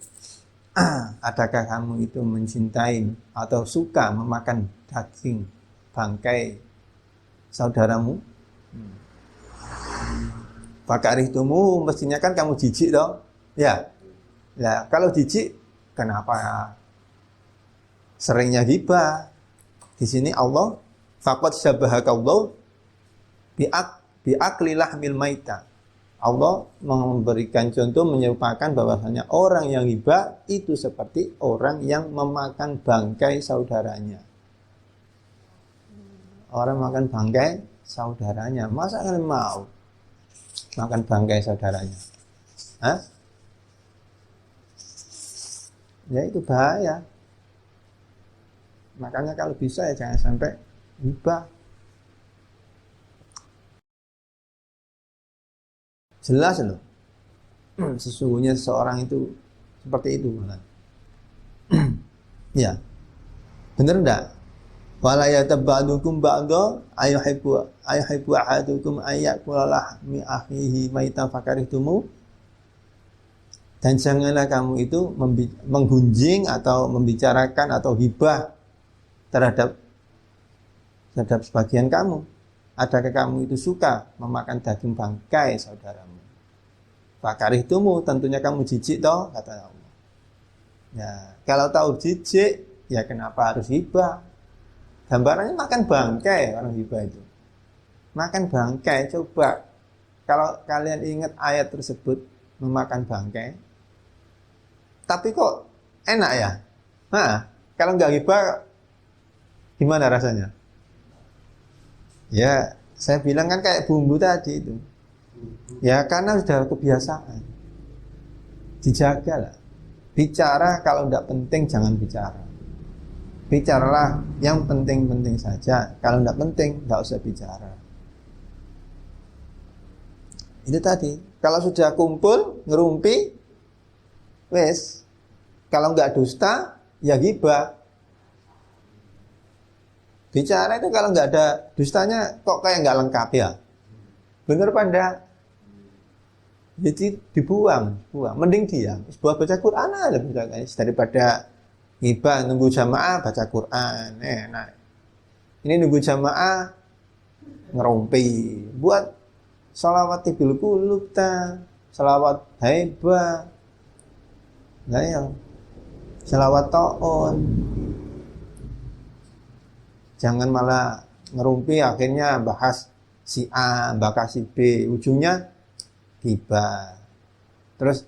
Adakah kamu itu mencintai atau suka memakan daging bangkai saudaramu? Fakarihtumuhu, mestinya kan kamu jijik dong. Ya. Ya, kalau jijik kenapa seringnya ghibah? Di sini Allah faqad syabahakallahu bi'akli lahmil maita. Allah memberikan contoh menyerupakan bahwasanya orang yang ghibah itu seperti orang yang memakan bangkai saudaranya. Orang makan bangkai saudaranya, masa kalian mau makan bangkai saudaranya? Hah? Ya itu bahaya. Makanya kalau bisa ya jangan sampai ghibah. Jelas loh. Sesungguhnya seseorang itu seperti itu. Ya. Benar enggak? Wala yatabbadukum ba'da ayuhibbu ahadukum ayyakula lahmi akhihi maitan fakarihtumu. Dan janganlah kamu itu menggunjing atau membicarakan atau ghibah terhadap sebagian kamu. Adakah kamu itu suka memakan daging bangkai saudaramu? Fakarihtumu, tentunya kamu jijik toh, kata Allah. Ya, kalau tahu jijik, ya kenapa harus ghibah? Gambarannya makan bangkai orang ghibah itu. Makan bangkai, coba. Kalau kalian ingat ayat tersebut, memakan bangkai, tapi kok enak ya? Nah, kalau nggak ghibah, gimana rasanya? Ya, saya bilang kan kayak bumbu tadi itu. Ya, karena sudah kebiasaan. Dijagalah. Bicara kalau tidak penting jangan bicara. Bicaralah yang penting-penting saja. Kalau tidak penting, tidak usah bicara. Itu tadi. Kalau sudah kumpul, ngerumpi, wes. Kalau nggak dusta, ya ghibah. Bicara itu kalau nggak ada dustanya kok kayak nggak lengkap ya. Bener pada. Jadi dibuang. Mending diam. Buat baca Quran aja guys, daripada ghibah nunggu jamaah baca Quran. Enak. Ini nunggu jamaah ngerumpi. Buat sholawat tibil qulub ta, sholawat haibah. Nah ya. Sholawat ta'on. Jangan malah ngerumpi akhirnya bahas si A, bahas si B, ujungnya ghibah. Terus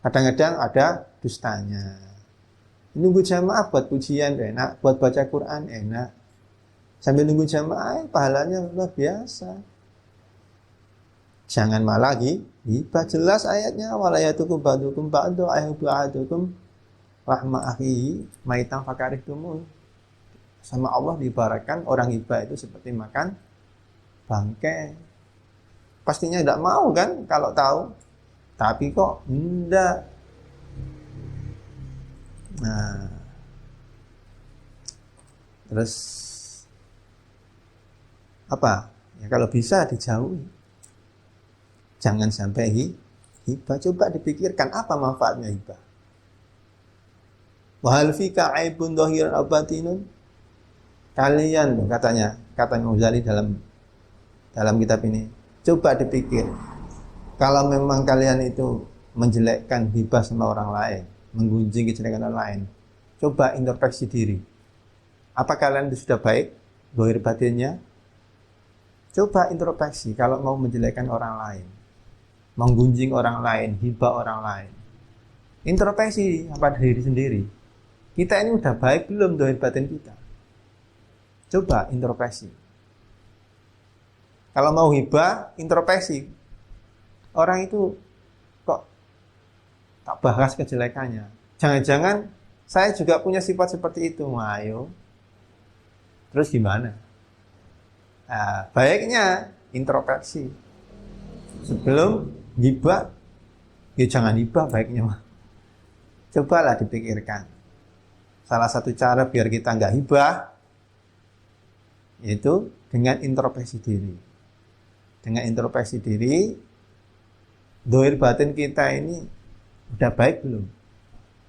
kadang-kadang ada dustanya. Nunggu jamaah buat pujian enak, buat baca Quran enak. Sambil nunggu jamaah pahalanya luar biasa. Jangan malah ghibah. Jelas ayatnya walayatukum ba'dukum ba'du ayuhibbu ahadukum rahma akhihi maitan fakarihtumu. Sama Allah diibaratkan orang ghibah itu seperti makan bangkai. Pastinya tidak mau kan kalau tahu. Tapi kok enggak. Nah. Terus apa? Ya kalau bisa dijauhi. Jangan sampai ghibah. Coba dipikirkan apa manfaatnya ghibah. Wa hal fika aibun dhahiran aw batinun? Kalian katanya Ghazali dalam kitab ini, coba dipikir, kalau memang kalian itu menjelekkan ghibah sama orang lain, menggunjing kejelekan orang lain, coba introspeksi diri. Apa kalian itu sudah baik zahir batinnya? Coba introspeksi kalau mau menjelekkan orang lain, menggunjing orang lain, ghibah orang lain. Introspeksi pada diri sendiri. Kita ini udah baik belum zahir batin kita? Coba introspeksi. Kalau mau hibah, introspeksi. Orang itu kok tak bahas kejelekannya. Jangan-jangan saya juga punya sifat seperti itu. Wah, ayo. Terus gimana? Nah, baiknya introspeksi. Sebelum hibah, ya jangan hibah baiknya mah. Cobalah dipikirkan. Salah satu cara biar kita nggak hibah, yaitu dengan introspeksi diri. Dengan introspeksi diri, dohir batin kita ini udah baik belum?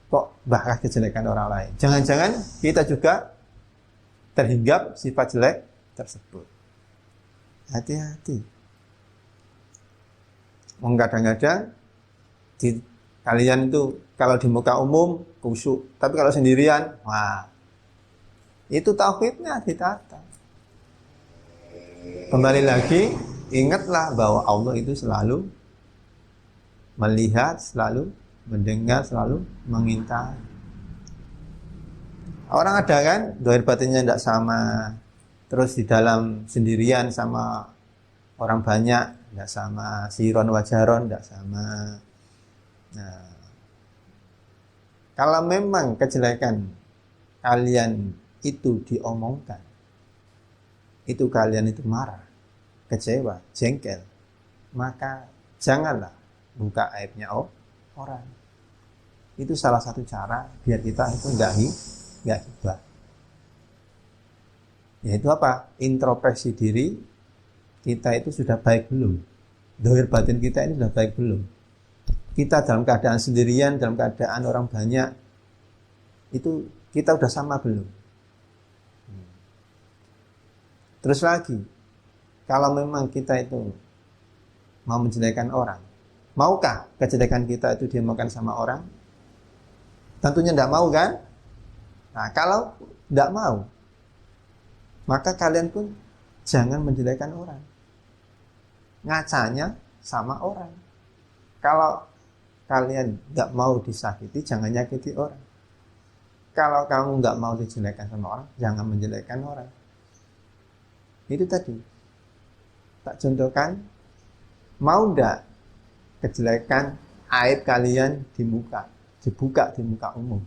Kok bahas kejelekan orang lain? Jangan-jangan kita juga terhinggap sifat jelek tersebut. Hati-hati. Kadang-kadang kalian itu kalau di muka umum khusyuk, tapi kalau sendirian, wah, itu tauhidnya ditata. Kembali lagi, ingatlah bahwa Allah itu selalu melihat, selalu mendengar, selalu mengintai. Orang ada kan, dohir batinnya tidak sama, terus di dalam sendirian sama orang banyak, tidak sama, siron wajaron tidak sama. Nah, kalau memang kejelekan kalian itu diomongkan, itu kalian itu marah, kecewa, jengkel, maka janganlah buka aibnya orang. Itu salah satu cara biar kita itu nggak hibah. Yaitu apa? Introspeksi diri kita itu sudah baik belum? Dohir batin kita ini sudah baik belum? Kita dalam keadaan sendirian, dalam keadaan orang banyak, itu kita udah sama belum? Terus lagi, kalau memang kita itu mau menjelekan orang, maukah kejelekan kita itu dimakan sama orang? Tentunya tidak mau kan? Nah, kalau tidak mau, maka kalian pun jangan menjelekan orang. Ngacanya sama orang. Kalau kalian tidak mau disakiti, jangan nyakiti orang. Kalau kamu tidak mau dijelekan sama orang, jangan menjelekan orang. Itu tadi. Tak contohkan, mau tidak kejelekan aib kalian dibuka di muka umum?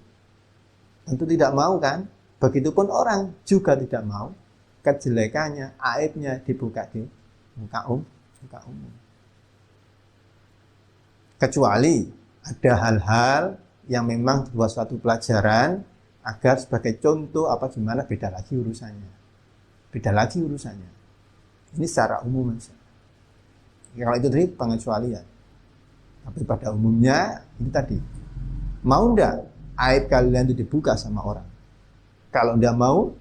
Tentu tidak mau kan? Begitupun orang juga tidak mau kejelekannya, aibnya dibuka di muka umum. Kecuali ada hal-hal yang memang buat suatu pelajaran agar sebagai contoh apa gimana, beda lagi urusannya. Ini secara umum saja. Kalau itu tadi pengecualian. Tapi pada umumnya itu tadi. Mau enggak aib kalian itu dibuka sama orang? Kalau enggak mau,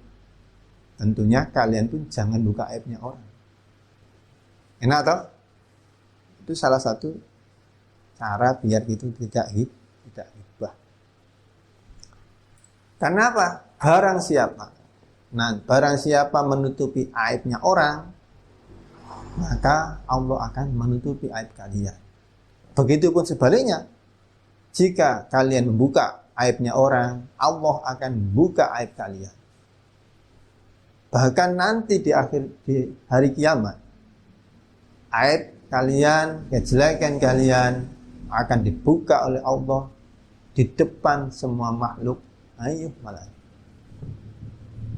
tentunya kalian pun jangan buka aibnya orang. Enak toh? Itu salah satu cara biar itu tidak hibah. Karena apa? Barang siapa menutupi aibnya orang, maka Allah akan menutupi aib kalian. Begitupun sebaliknya, jika kalian membuka aibnya orang, Allah akan membuka aib kalian. Bahkan nanti di hari kiamat, aib kalian, kejelekan kalian akan dibuka oleh Allah di depan semua makhluk. Ayo malah.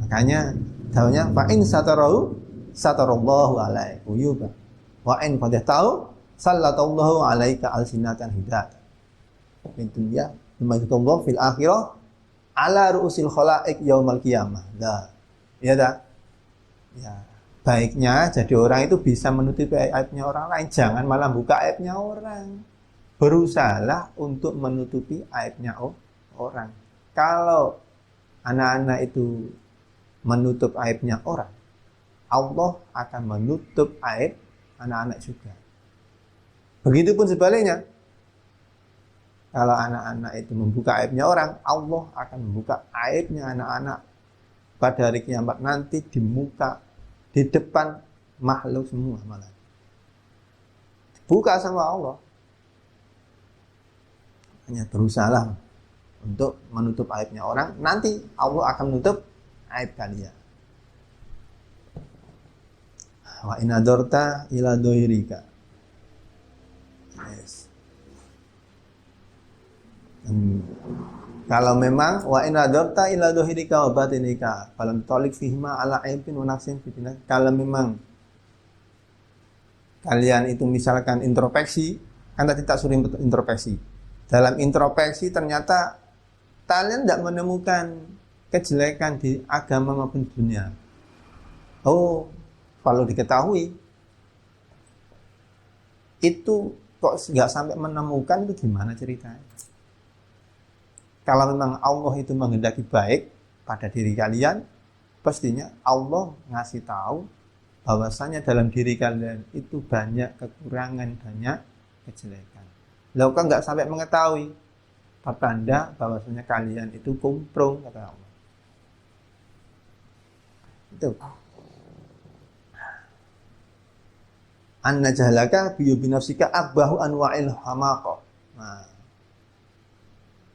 Makanya tahunya fa in satarallahu alaihi uyuba wa in fadatahu sallallahu alaika alsinatan hidayah. Intinya Allah fil akhirah ala ru'usil khalaik yaumal qiyamah. Dah. Ya dah. Ya, baiknya jadi orang itu bisa menutupi aibnya orang lain, jangan malah buka aibnya orang. Berusahalah untuk menutupi aibnya orang. Kalau anak-anak itu menutup aibnya orang, Allah akan menutup aib anak-anak juga. Begitupun sebaliknya. Kalau anak-anak itu membuka aibnya orang, Allah akan membuka aibnya anak-anak pada hari kiamat nanti di muka, di depan makhluk semua malah. Dibuka sama Allah. Hanya berusahalah untuk menutup aibnya orang, nanti Allah akan menutup aib kalian. Wa in adorta ila dohirika. Yes. Kalau memang wa in adorta ila dohirika wa batinika falam tolik fihma ala aibin wa nafsin fitina. Kalau memang kalian itu misalkan introspeksi, kan tadi tak suruh introspeksi. Dalam introspeksi ternyata kalian tidak menemukan kejelekan di agama maupun dunia. Oh, kalau diketahui itu kok nggak sampai menemukan, itu gimana ceritanya? Kalau memang Allah itu menghendaki baik pada diri kalian, pastinya Allah ngasih tahu bahwasanya dalam diri kalian itu banyak kekurangan, banyak kejelekan. Lalu kan nggak sampai mengetahui, pertanda bahwasanya kalian itu kumprung, kata Allah. Itu. Anna jahalaka biyu binafsika abbahu anwa'il hamaqah. Nah,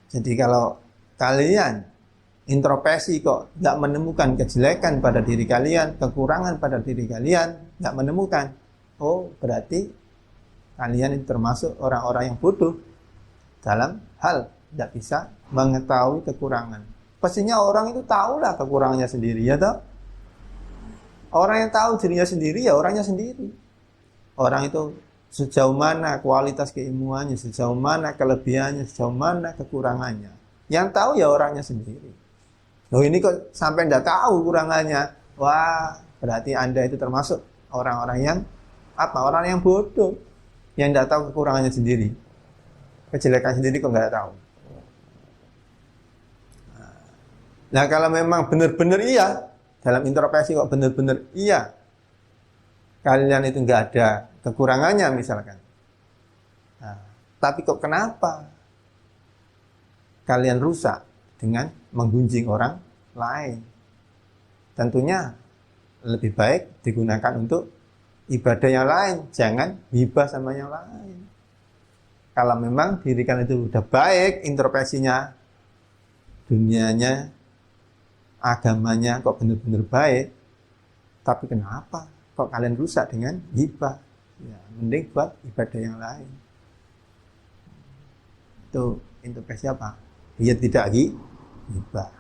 jadi kalau kalian introspeksi kok nggak menemukan kejelekan pada diri kalian, kekurangan pada diri kalian, nggak menemukan, oh berarti kalian itu termasuk orang-orang yang bodoh dalam hal tidak bisa mengetahui kekurangan. Pastinya orang itu tahulah kekurangannya sendiri, ya toh? Orang yang tahu dirinya sendiri ya orangnya sendiri. Orang itu sejauh mana kualitas keilmuannya, sejauh mana kelebihannya, sejauh mana kekurangannya. Yang tahu ya orangnya sendiri. Loh ini kok sampai tidak tahu kurangannya. Wah, berarti Anda itu termasuk orang-orang yang apa? Orang yang bodoh. Yang tidak tahu kekurangannya sendiri. Kejelekan sendiri kok nggak tahu. Nah kalau memang benar-benar iya, dalam introspeksi kok benar-benar iya, kalian itu nggak ada kekurangannya misalkan. Nah, tapi kok kenapa kalian rusak dengan menggunjing orang lain? Tentunya lebih baik digunakan untuk ibadah yang lain, jangan hibah sama yang lain. Kalau memang diri kalian itu udah baik introspeksinya, dunianya, agamanya kok benar-benar baik, tapi kenapa kok kalian rusak dengan hibah? Ya, mending buat ibadah yang lain. Itu introspeksi apa? Dia tidak hibah.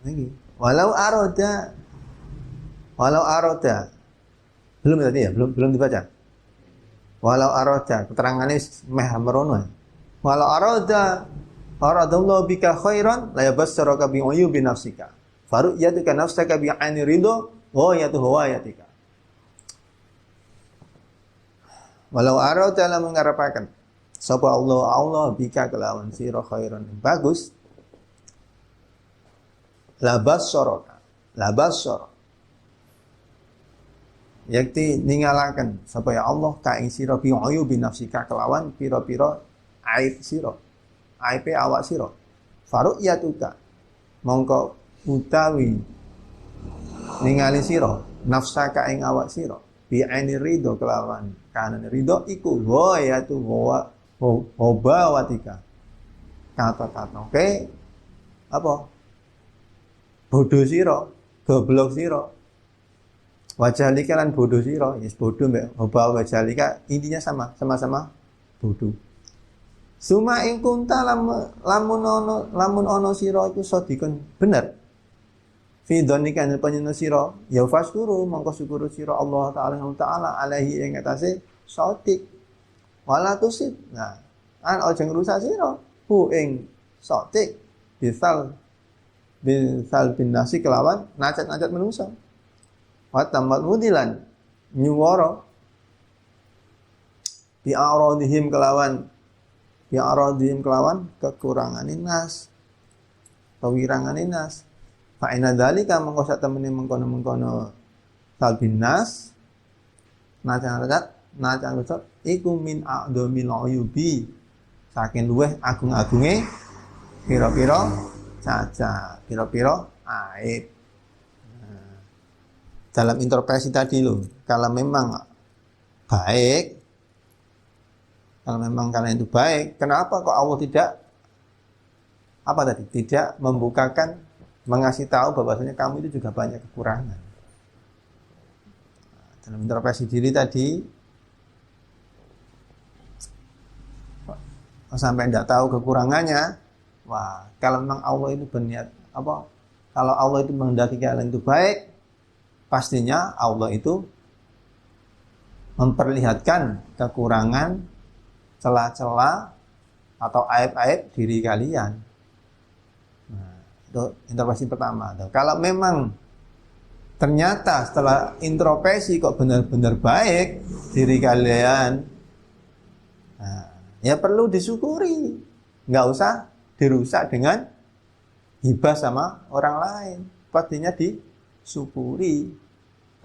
Lagi. Walau aroda, belum tadi ya, belum dibaca. Walau aroda, keterangannya meh merono. Walau aroda, aradallahu bika khairan, la yabassaraka bi uyubi nafsika. Faru'yatuka nafsaka bi 'aini ridho wa yatu hawayatika. Walau arada la mengharapkan sapa Allah bika kelawan sira khairan bagus, labas sorota yakti ningalaken sapa ya Allah ka ing sira bi uyubi nafsika kelawan pira-pira aib sira, aibe awak sira. Faru'yatuka mongko utawi ningali sira nafsaka ing awak sira bi aini ridho kelawan kanan ridho iku wa yatu watika kata-kata oke apa bodoh sira, goblok sira, wajalika lan bodoh sira, yes bodoh mbek wajalika intinya sama-sama bodoh. Suma ing kunta lamun ono sira iku sadikun bener fi dhannika ing panjenengan sira ya fasyukuru mongko syukur sira Allah taala alaihi ing atase sadik wala tusib. Nah an aja ngrusak sira hu ing sadik bisal bin nasi kelawan nacat-nacat menungso wa tamat mudilan nyuwara bi aradihim kelawan kekurangan nas kewirangan nas. Fa inna dzalika mengko sak temene mengkono salbin nas nacan iku min a'dhamil uyubi saking luweh agung-agunge pira-pira cacat, pira-pira aib. Nah, dalam introspeksi tadi loh, kalau memang kalian itu baik, kenapa kok Allah tidak membukakan mengasih tahu bahwasanya kamu itu juga banyak kekurangan. Dalam introspeksi diri tadi, sampai tidak tahu kekurangannya, wah, kalau memang Allah itu berniat kalau Allah itu menghendaki kalian itu baik, pastinya Allah itu memperlihatkan kekurangan, celah-celah atau aib-aib diri kalian. Nah, itu introspeksi pertama. Kalau memang ternyata setelah introspeksi kok benar-benar baik diri kalian, nah, ya perlu disyukuri, nggak usah dirusak dengan hibah sama orang lain. Pastinya disyukuri.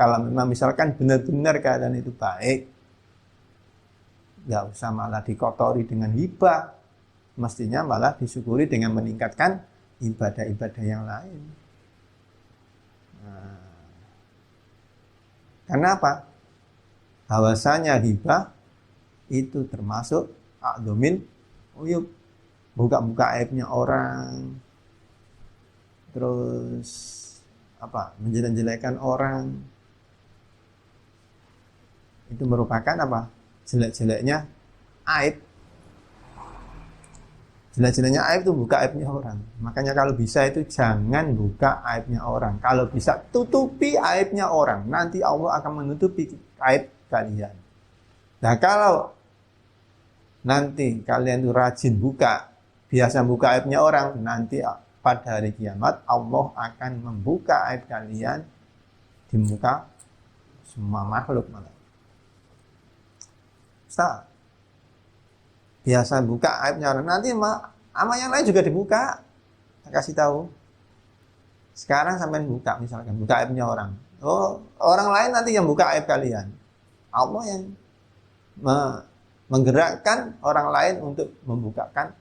Kalau memang misalkan benar-benar keadaan itu baik, nggak usah malah dikotori dengan hibah. Mestinya malah disyukuri dengan meningkatkan ibadah-ibadah yang lain. Nah, karena apa? Bahwasanya hibah itu termasuk a'dhamil uyub, buka-buka aibnya orang, terus menjelek-jelekan orang, itu merupakan jelek-jeleknya aib. Jelek-jeleknya aib itu buka aibnya orang. Makanya kalau bisa itu jangan buka aibnya orang. Kalau bisa tutupi aibnya orang, nanti Allah akan menutupi aib kalian. Nah, kalau nanti kalian itu rajin biasa buka aibnya orang, nanti pada hari kiamat Allah akan membuka aib kalian di muka semua makhluk malah. Biasa buka aibnya orang, nanti sama yang lain juga dibuka. Saya kasih tahu. Sekarang sampai buka, misalkan buka aibnya orang. Oh, orang lain nanti yang buka aib kalian. Allah yang menggerakkan orang lain untuk membukakan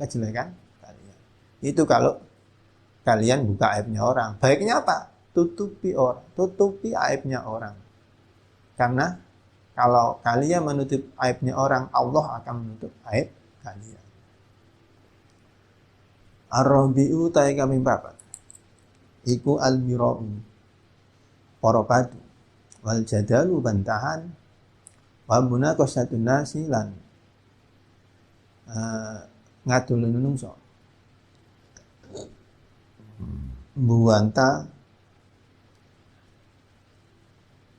kejelekan kalian. Itu kalau kalian buka aibnya orang. Baiknya apa? Tutupi aibnya orang. Karena kalau kalian menutup aibnya orang, Allah akan menutup aib kalian. Ar-Rabi'u ta'i kami bapak. Iku al-mira'u. Porobatu. Wal jadalu bantahan. Wa munaqashatun nasi lan ngadulun nungso. Buwanta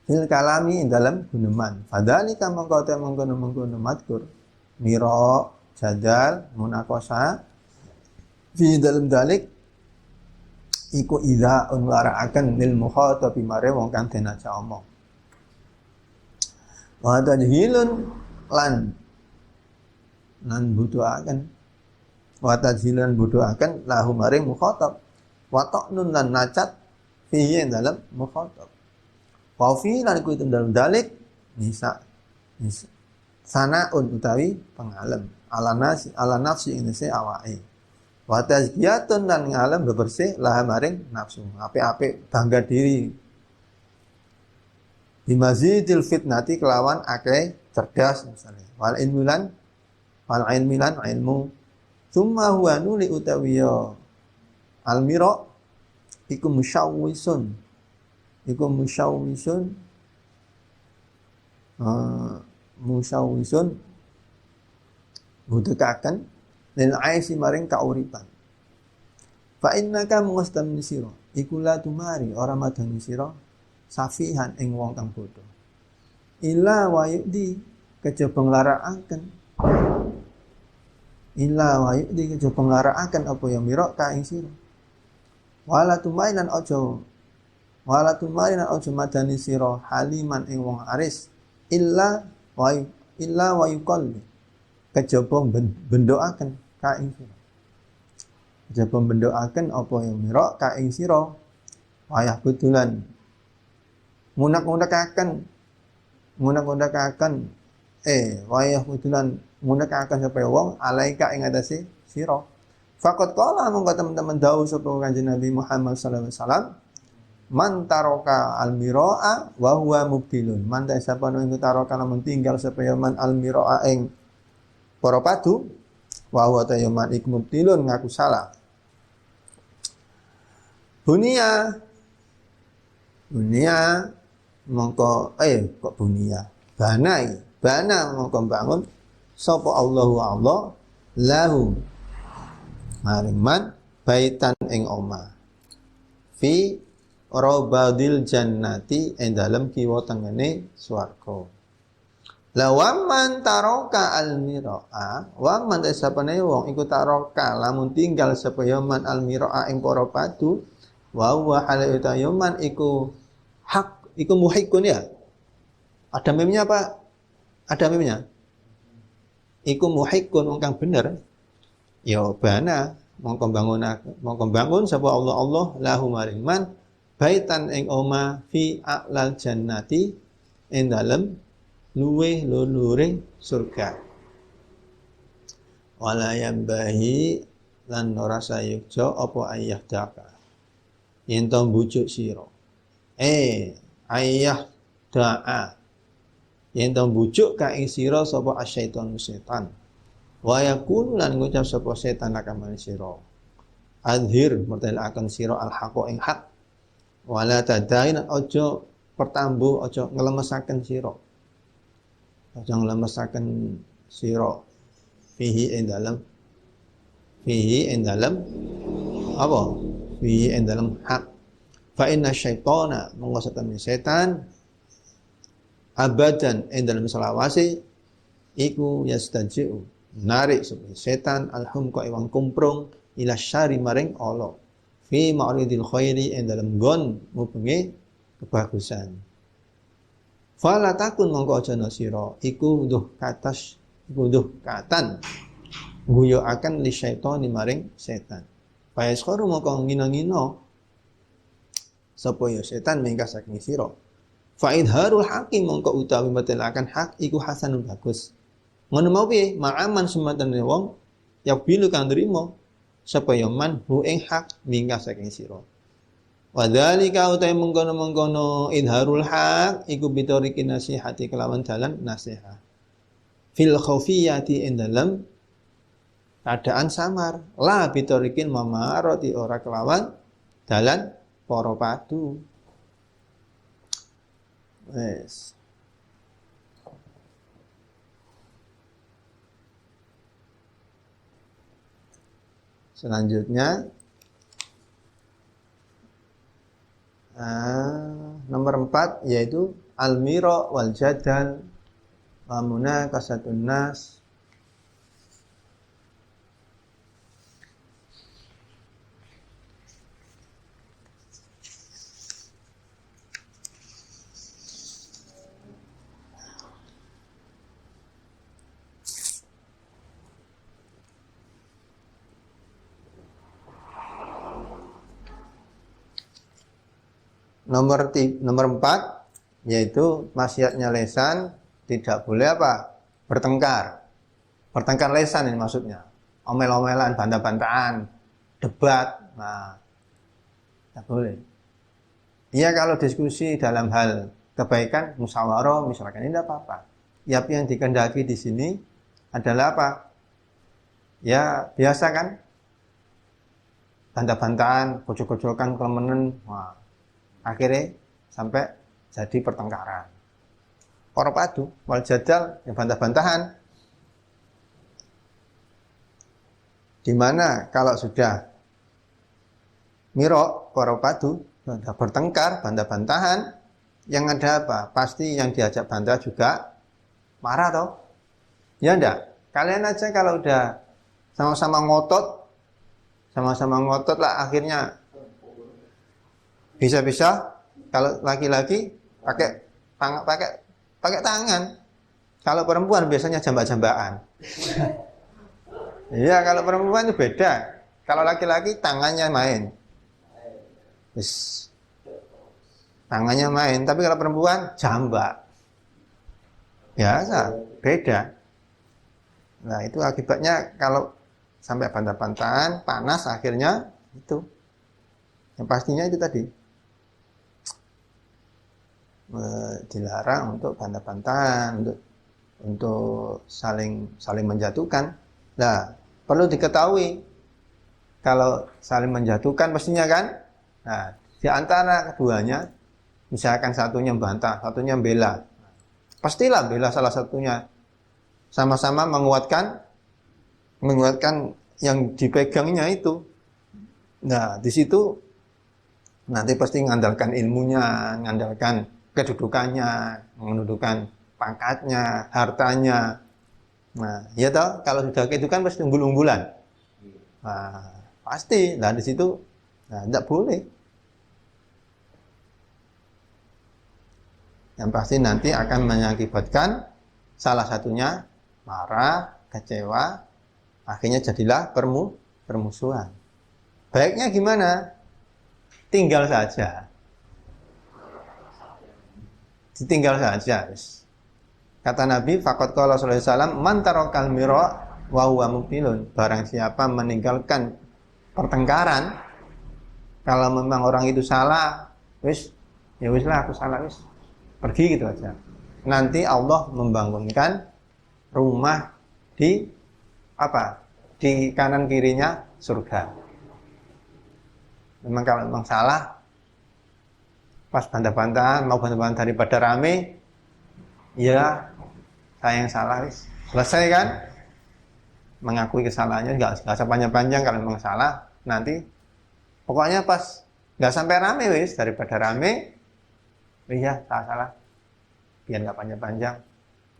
fil kalami dalam guneman. Fadzalika mengkono madkur mira jadal munaqasha fi dalam dalik iku idza unwaraaken lil mukhatabi mare wong kang den aja omong. Wa tadhilun lan butuhaken wa tadhilan butuhaken lahu mare mukhatab wa ta'nun lan nacat fihi dalam mukhatab. Wa fi lan iku dalam dalik nisa sanaun utawi pengalem ala nafsi ing se awake. Wa tazkiyatun lan ngalem bebersih lah maring nafsu. Apik-apik bangga diri. Bimazidil fitnati kelawan akeh cerdas misalnya. Wal ilmilan ilmu. Tsumma huwa nuli utawiya almira iku musyawwisun. Musyawwisun butukaken lil aisi maring kauripan. Fa innaka mustamni sira iku la tumari ora madani sira safihan ing wong kang bodho. Illa wa yudi kejaba nglarakaken. Illa wa yudi kejaba nglarakaken apa ya mira ka ing sira. Wala tumainan aja madani sira haliman ing wong aris illa wa yuqalli kejaba bendoaken ka ing sira. Kejaba bendoaken apa ya mira ka ing sira. Wayah betulan ngunak-unakaken wayah betulan ngunak-aken supaya wong alaika ing atase sira. Faqat qala monggo teman-teman dawuh sapa Kanjeng Nabi Muhammad sallallahu alaihi wasallam, man taroka almiraa wa huwa mubtilun. Man ta sapa nang taroka lamun tinggal supaya man almiraa ing para padu wa huwa ta man ik mubtilun ngaku salah. Bunia mongko kok bunia. Bana mongko bangun sapa Allahu Allah lahu maring man baitan ing omah fi rabadil jannati ing dalem kiwa tengene swarga. La waman taroka almiraa waman sapane wong iku taroka lamun tinggal sapa man almiraa ing para padu wa huwa halata man iku hak iku muhikkun ya. Ada memnya apa? Ada memnya. Iku muhikkun wong kang bener. Ya bana mongko bangun sapa Allah lahu maring man baitan ing oma fi a'lal jannati ing dalem luweh lulure surga. Wala yambahi lan ora sayukja apa ayah daka. Yen to bujuk sira. Ayah da'a. Yen to bujuk ka ing sira sapa asyaiton setan. Wa yakun lan ngucap sapa setan akaman sira. Adhir mertelaken sira al-haqqa ing hak. Wala tadain aja pertambuh aja nglemesaken sira. Aja nglemesaken sira fihi ing dalem apa? Fihi ing dalem hak. Fa inna syaitana monggo setan abadan ing dalem selawase iku yastaji'u narik setan alhum ka iwang kumprung ila syari maring Allah fi ma'ridil khairi ing dalem gon mubenge kebagusan. Fala takun mongko aja sira iku katan guyo akan li syaitani maring setan. Payaskharu mongko ngina-ngina sapa ya setan mingkah saking sira. Fa idharul hakim mongko utawi metelaken hak iku hasanun bagus. Ngono mau piye? Ma'aman sematane wong ya bilu kang nrimo sapa ya man hu ing hak mingkah saking sira. Wadzalika utai mengkono-mengkono idharul haq iku bitoriki nasihati kelawan dalan nasihat. Fil khawfiyati ing dalem keadaan samar. La bitorikin mamaroti ora kelawan dalan para padu. Wes. Selanjutnya nomor 4 yaitu al-mira wal jadal wa munakasatun nas. Nomor 4 yaitu maksiatnya lesan tidak boleh apa? Bertengkar. Bertengkar lesan ini maksudnya. Omel-omelan, bantah-bantahan, debat. Nah, tidak boleh. Iya kalau diskusi dalam hal kebaikan, musyawarah misalkan ini tidak apa-apa. Ya yang dikehendaki di sini adalah apa? Ya biasa kan? Bantah-bantahan, gojok-gojokan, kelemenan. Wah, akhirnya sampai jadi pertengkaran. Para padu, wal jadal, yang bantah-bantahan. Dimana kalau sudah mirok, para padu, bertengkar, bantah-bantahan, yang ada apa? Pasti yang diajak bantah juga marah toh. Ya enggak? Kalian aja kalau udah sama-sama ngotot lah akhirnya bisa-bisa kalau laki-laki pakai tangan. Kalau perempuan biasanya jambak-jambakan. Iya, kalau perempuan itu beda. Kalau laki-laki tangannya main. Tangannya main, tapi kalau perempuan jambak. Biasa, beda. Nah, itu akibatnya kalau sampai bantah-bantahan, panas akhirnya itu. Yang pastinya itu tadi. Dilarang untuk bantah-bantahan, untuk saling menjatuhkan. Nah, perlu diketahui kalau saling menjatuhkan pastinya kan Nah, di antara keduanya, misalkan satunya bantah, satunya bela, pastilah bela salah satunya, sama-sama menguatkan yang dipegangnya itu. Nah, di situ nanti pasti mengandalkan ilmunya, mengandalkan kedudukannya, mendudukan pangkatnya, hartanya. Nah, ya toh, kalau sudah itu kan pasti unggul-unggulan. Nah, pasti. Nah, di situ, nah, tidak boleh. Yang pasti nanti akan mengakibatkan salah satunya marah, kecewa, akhirnya jadilah permusuhan. Baiknya gimana? Tinggal saja. Ditinggal saja. Kata Nabi, faqad qala sallallahu alaihi wasallam, man tarakal mira wa huwa mubtilun. Barang siapa meninggalkan pertengkaran, kalau memang orang itu salah, ya wis lah, aku salah, wis. Pergi gitu aja. Nanti Allah membangunkan rumah di apa? Di kanan kirinya surga. Memang kalau memang salah, pas bantah-bantahan, mau bantah-bantahan daripada rame, ya saya yang salah, wis. Selesai kan? Mengakui kesalahannya, nggak usah panjang-panjang. Kalau memang salah, nanti pokoknya pas nggak sampai rame, wis, daripada rame, iya salah, biar nggak panjang-panjang.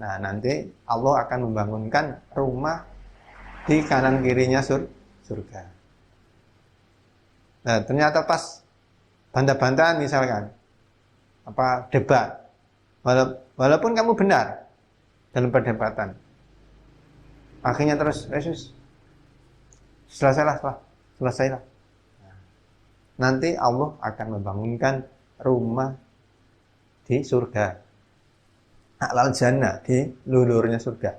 Nah, nanti Allah akan membangunkan rumah di kanan kirinya surga. Nah, ternyata pas bantah-bantahan misalkan, apa debat, walaupun kamu benar dalam perdebatan, akhirnya terus Yesus selesailah. Nanti Allah akan membangunkan rumah di surga, a'lal jannah, di lulurnya surga.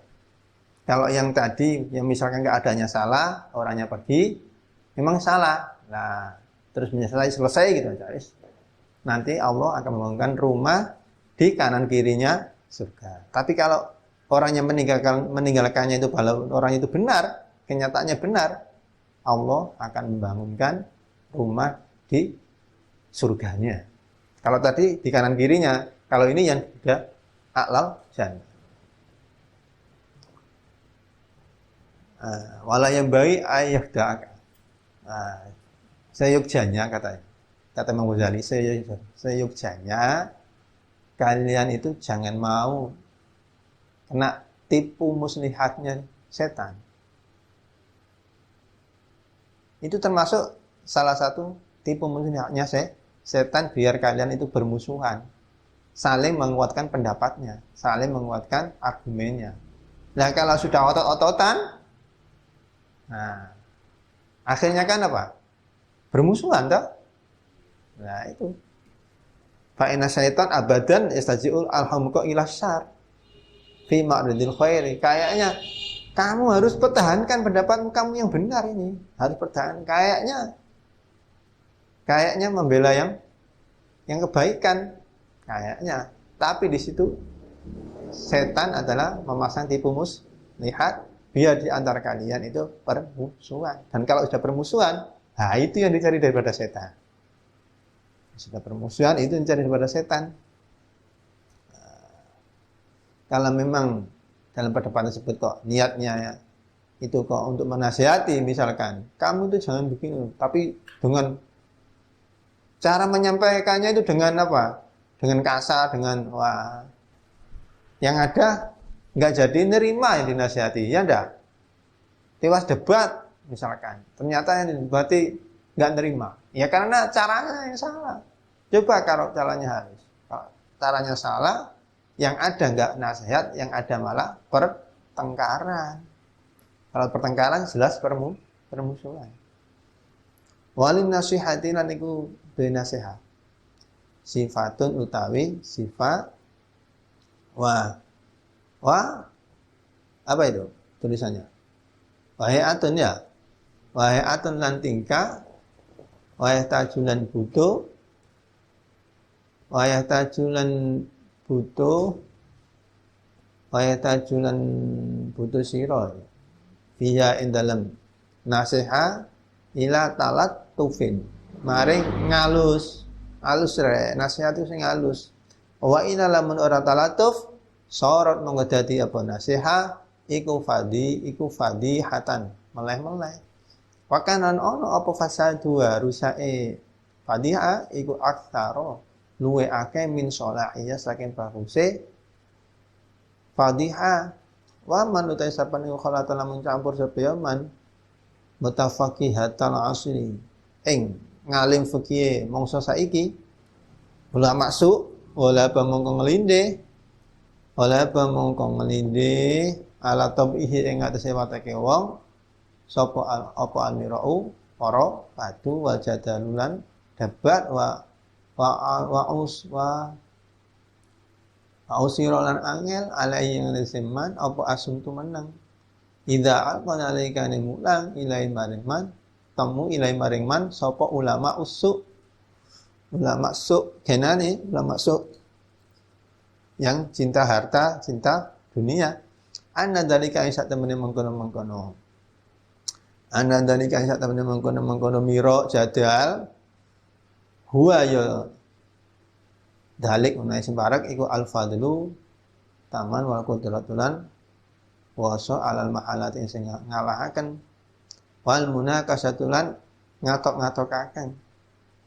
Kalau yang tadi, yang misalkan nggak adanya salah, orangnya pergi, memang salah. Nah, terus selesai gitu aja. Nanti Allah akan membangunkan rumah di kanan kirinya surga. Tapi kalau orang yang meninggalkannya itu, kalau orang itu benar, kenyataannya benar, Allah akan membangunkan rumah di surganya. Kalau tadi di kanan kirinya, kalau ini yang sudah a'lal jannah. Wala yang baik ayyahda'a. Seyogjanya kata Imam Ghazali, seyogjanya kalian itu jangan mau kena tipu muslihatnya setan. Itu termasuk salah satu tipu muslihatnya setan, biar kalian itu bermusuhan, saling menguatkan pendapatnya, saling menguatkan argumennya. Nah, kalau sudah otot-ototan, nah akhirnya kan apa? Bermusuhan toh. Nah, itu. Fa inna syaitan abadan yastaji'ul alhamqa ila syarr fi ma'ridil khairi. Kayaknya kamu harus pertahankan pendapatmu, kamu yang benar ini. Harus pertahankan. Kayaknya membela yang kebaikan. Kayaknya. Tapi di situ setan adalah memasang tipu muslihat biar di antara kalian itu permusuhan. Dan kalau sudah permusuhan, nah itu yang dicari daripada setan. Sudah permusuhan itu yang dicari daripada setan. Kalau memang dalam perdebatan tersebut kok niatnya itu kok untuk menasihati, misalkan kamu itu jangan begini, tapi dengan cara menyampaikannya itu dengan apa? Dengan kasar, dengan wah, yang ada nggak jadi nerima yang dinasihati, ya enggak? Tewas debat misalkan, ternyata yang didebati nggak nerima, ya karena caranya yang salah. Coba kalau caranya halus, kalau caranya salah, yang ada nggak nasihat, yang ada malah pertengkaran. Kalau pertengkaran jelas permusuhan. Walin nasihati lan iku duwe nasihat. Sifatun utawi sifat wa apa itu tulisannya? Wahayatun ya. Wahayatun lan tingkah, wahayatajulan butuh, wahayatajulan butuh, wahayatajulan butuh siro. Fiha in dalam nasihat ila talat tufin. maring ngalus rek, nasihat itu sing ngalus. Wa inna lamun ora talatuf sorot monggo dadi apa nasihat iku fadihatan meleh-meleh. Wakanan ono apa fasadu rusake fadiha iku aktsaro luwe akeh min sholahiyah saking baguse fadiha wa man utai sapane kholata lamun campur sapa man mutafaqihatal asri ing ngalim fikih mongso saiki ulama su wala pamongko ngelinde ala tabihi ing atase watake wong sapa apa almirau para padu wal jadalulan debat wa usirolan angel alai yang leseman apa asumtu menang idza alqana alaika mulang ilai maringman temu ilai maringman sapa ulama su kenane ulama su yang cinta harta cinta dunia anna dalika isa temene mengkono anna dalika isa temene mengkono miro jadal huwa ya dalik unai sembarak iku al-fadlu taman wal qudratulan wasa alal mahalat sing ngalahaken wal munakasatulan ngatok-ngatokaken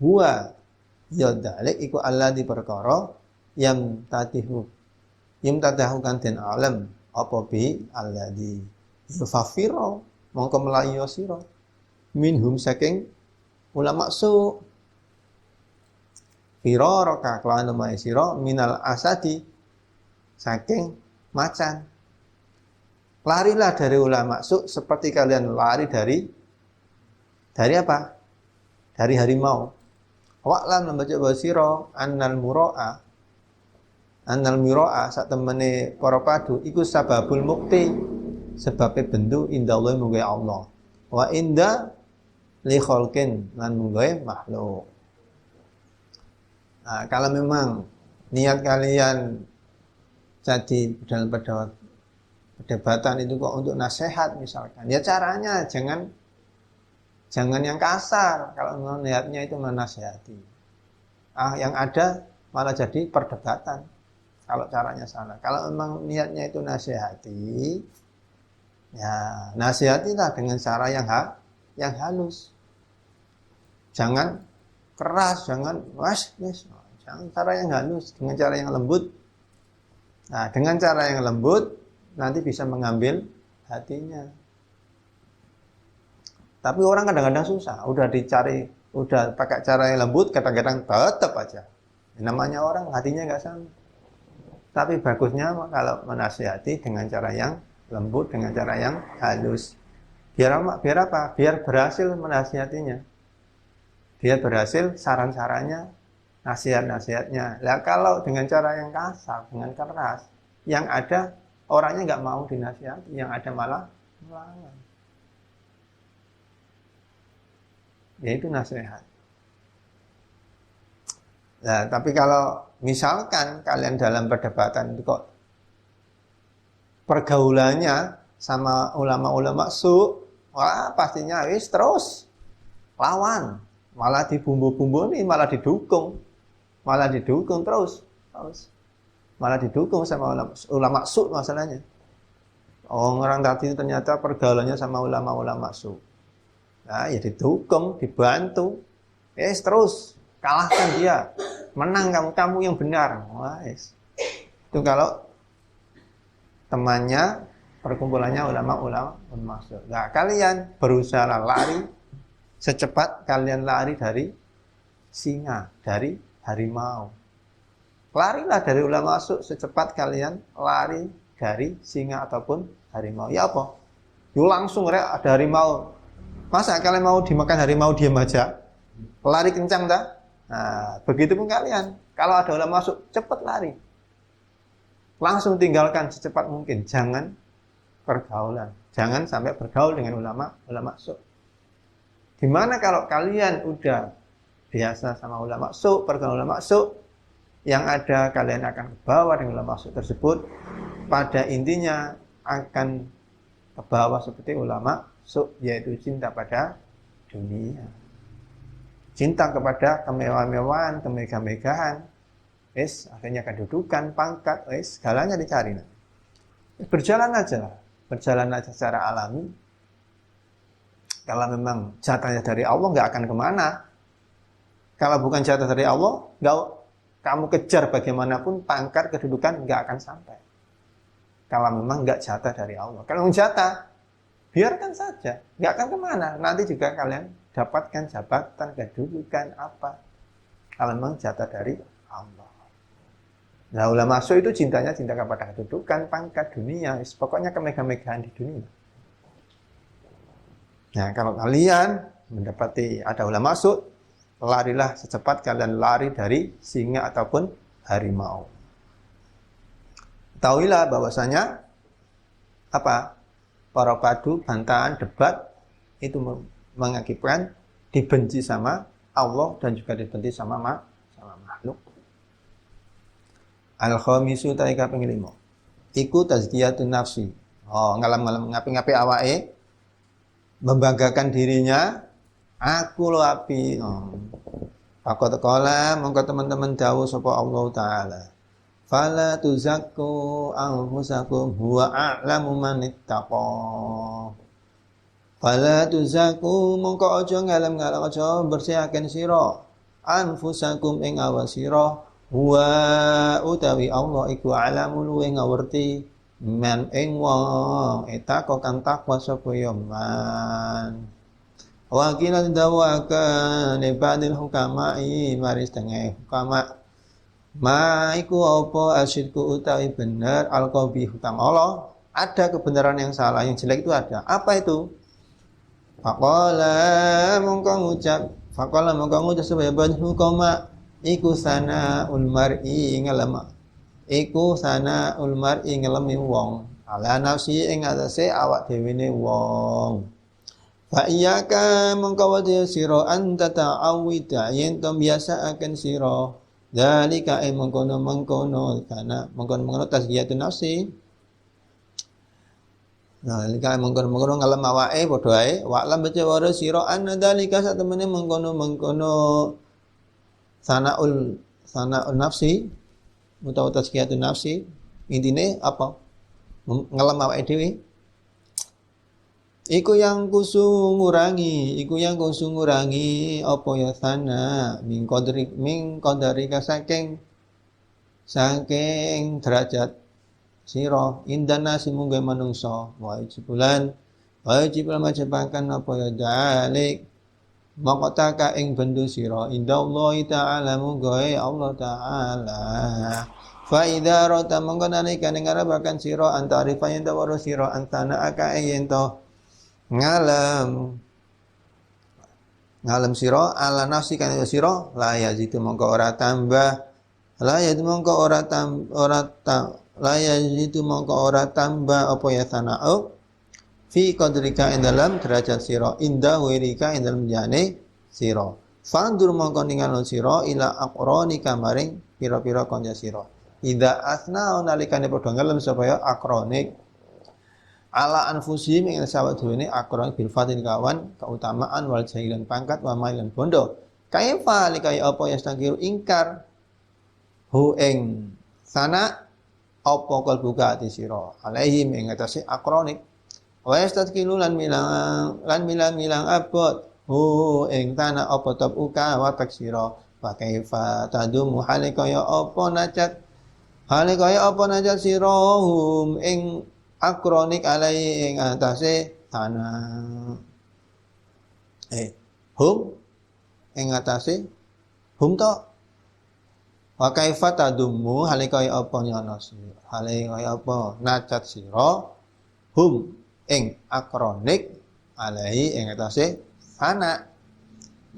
huwa ya dalik iku alladzi perkara yang tadahu kanten alam apa bi alladzi yufafiro mongko melayu sira minhum saking ulama su firaraka kelawan mae sira minal asadi saking macan. Larilah dari ulama su seperti kalian lari dari apa? Dari harimau. Wa'lam membaca basira annal miro'a sak temene para padu iku sababul mukti sebabe bendu indallah munggae Allah wa inda li khalqin lan munggae makhluk. Nah, kalau memang niat kalian jadi dalam perdebatan itu kok untuk nasihat misalkan, ya caranya jangan yang kasar. Kalau memang niatnya itu menasihati, yang ada malah jadi perdebatan. Kalau caranya salah. Kalau memang niatnya itu nasihati, ya nasihatilah dengan cara yang halus. Jangan keras, jangan jangan cara yang halus, dengan cara yang lembut. Nah, dengan cara yang lembut nanti bisa mengambil hatinya. Tapi orang kadang-kadang susah, udah pakai cara yang lembut, kadang-kadang tetap aja. Namanya orang hatinya nggak sama. Tapi bagusnya kalau menasihati dengan cara yang lembut, dengan cara yang halus. Biar apa? Biar berhasil menasihatinya. Biar berhasil saran-sarannya, nasihat-nasihatnya. Lah kalau dengan cara yang kasar, dengan keras, yang ada orangnya nggak mau dinasihati, yang ada malah melawan. Yaitu nasihat. Nah, tapi kalau misalkan kalian dalam perdebatan itu kok pergaulannya sama ulama-ulama su, wah pastinya terus lawan, malah dibumbu-bumbu nih, malah didukung terus, malah didukung sama ulama su masalahnya. Orang tadi ternyata pergaulannya sama ulama-ulama su, nah ya didukung, dibantu, terus kalahkan dia, menang kamu yang benar. Wah, itu kalau temannya perkumpulannya ulama-ulama maksud. Nah, kalian berusaha lari secepat kalian lari dari singa, dari harimau. Larilah dari ulama masuk secepat kalian lari dari singa ataupun harimau. Ya apa? Yuk langsung ada harimau. Masa kalian mau dimakan harimau diam aja? Lari kencang dah? Nah, begitu pun kalian. Kalau ada ulama masuk, cepat lari. Langsung tinggalkan secepat mungkin. Jangan pergaulan. Jangan sampai bergaul dengan ulama masuk. Gimana kalau kalian udah biasa sama ulama masuk, pergaulan ulama masuk, yang ada kalian akan kebawa dengan ulama masuk tersebut. Pada intinya akan kebawa seperti ulama masuk, yaitu cinta pada dunia. cinta kepada kemewah-mewahan, kemegah-megahan, akhirnya kedudukan, pangkat, segalanya dicari. Berjalan aja secara alami. Kalau memang jatahnya dari Allah, nggak akan kemana. Kalau bukan jatah dari Allah, nggak kamu kejar bagaimanapun, pangkat, kedudukan nggak akan sampai. Kalau memang nggak jatah dari Allah. Kalau jatah, biarkan saja, nggak akan kemana. Nanti juga kalian dapatkan jabatan, kedudukan, apa. Kalau memang jatah dari Allah. Nah, ulama masuk itu cintanya cinta kepada kedudukan, pangkat, dunia. Pokoknya kemegah-megahan di dunia. Nah, kalau kalian mendapati ada ulama masuk, larilah secepat kalian lari dari singa ataupun harimau. Tahuilah bahwasanya para padu, bantahan, debat itu mengakibatkan dibenci sama Allah dan juga dibenci sama makhluk. Al-khamisu taika pengilimo. Iku tazkiyatun nafsi. Ngalam-ngalam ngapi-ngapi awake, membanggakan dirinya, aku lo api. Faqad qala mongko teman-teman dawuh sapa Allah taala. Fala tuzakku anfusakum huwa a'lamu man ittaqa. Fala tuzakku mongko aja ngalem-ngalem aja bersihaken sira anfusakum ing awasira huwa utawi Allah iku a'lamu luwih ngawerti man ing wong ittaqa kang takwa sapa ya man. Wa kila dawaka nebadil hukama'i maris tengah hukama ma iku apa asyidku utawi bener al-qabi hukam Allah. Ada kebenaran yang salah, yang jelek itu ada. Apa itu? Faqala mongko ngucap supaya badhu koma iku sana ulmar'i ngelem iku sana ulmar'i ngelemi wong ala nafsi ing atase awak dhewe ne wong. Fa iyyaka mongko wajib sira anta ta'awida yen to biasa akan sira dalika mengkono kana mengkono tazkiyatun nafsi. Nah, lika mengkono ngalem awake padha ae wa lam baca wara sira anna dalika sak temene mengkono sanaul nafsi utawa tazkiyatun nafsi intine apa ngalem awake dhewe iku yang kusu ngurangi apa ya sana min qadri saking derajat sira indana simungge manungsa wajib majepaken apa ya dalik maqtaka ing bendu sira indallahi ta'ala munggoe Allah taala fa idza rata mongko nalikane ngarepaken sira antarifa yen tawara sira antana aka yen to ngalem sira ala nafsi kan sira la yazitu mongko ora tambah apa ya sana'u fi qadrika ing dalam derajat sira inda wirika ing dalam jane sira fandur mongko ningali sira ila aqronika maring pira-pira kanca sira idza asna nalikane padha ngelem supaya akronik ala anfusihim ing sawet dene akron bil fadil kawan keutamaan wal jahilan pangkat wa mailan bondo kaifa likai apa yastakiru ingkar hu ing sana apa kalbuka ati sira alaihim ing atase akronik wa yastakilu lan milang abot hu ing tanah apa tabuka wa taksira wa kaifa tadumu halikaya apa najat sira hum ing akronik alai ing atase tanah hum ing atase hum to wa kaifa tadummu halikaya apa nyono sira halikaya apa nacat sira hum ing akronik alai ing atase ana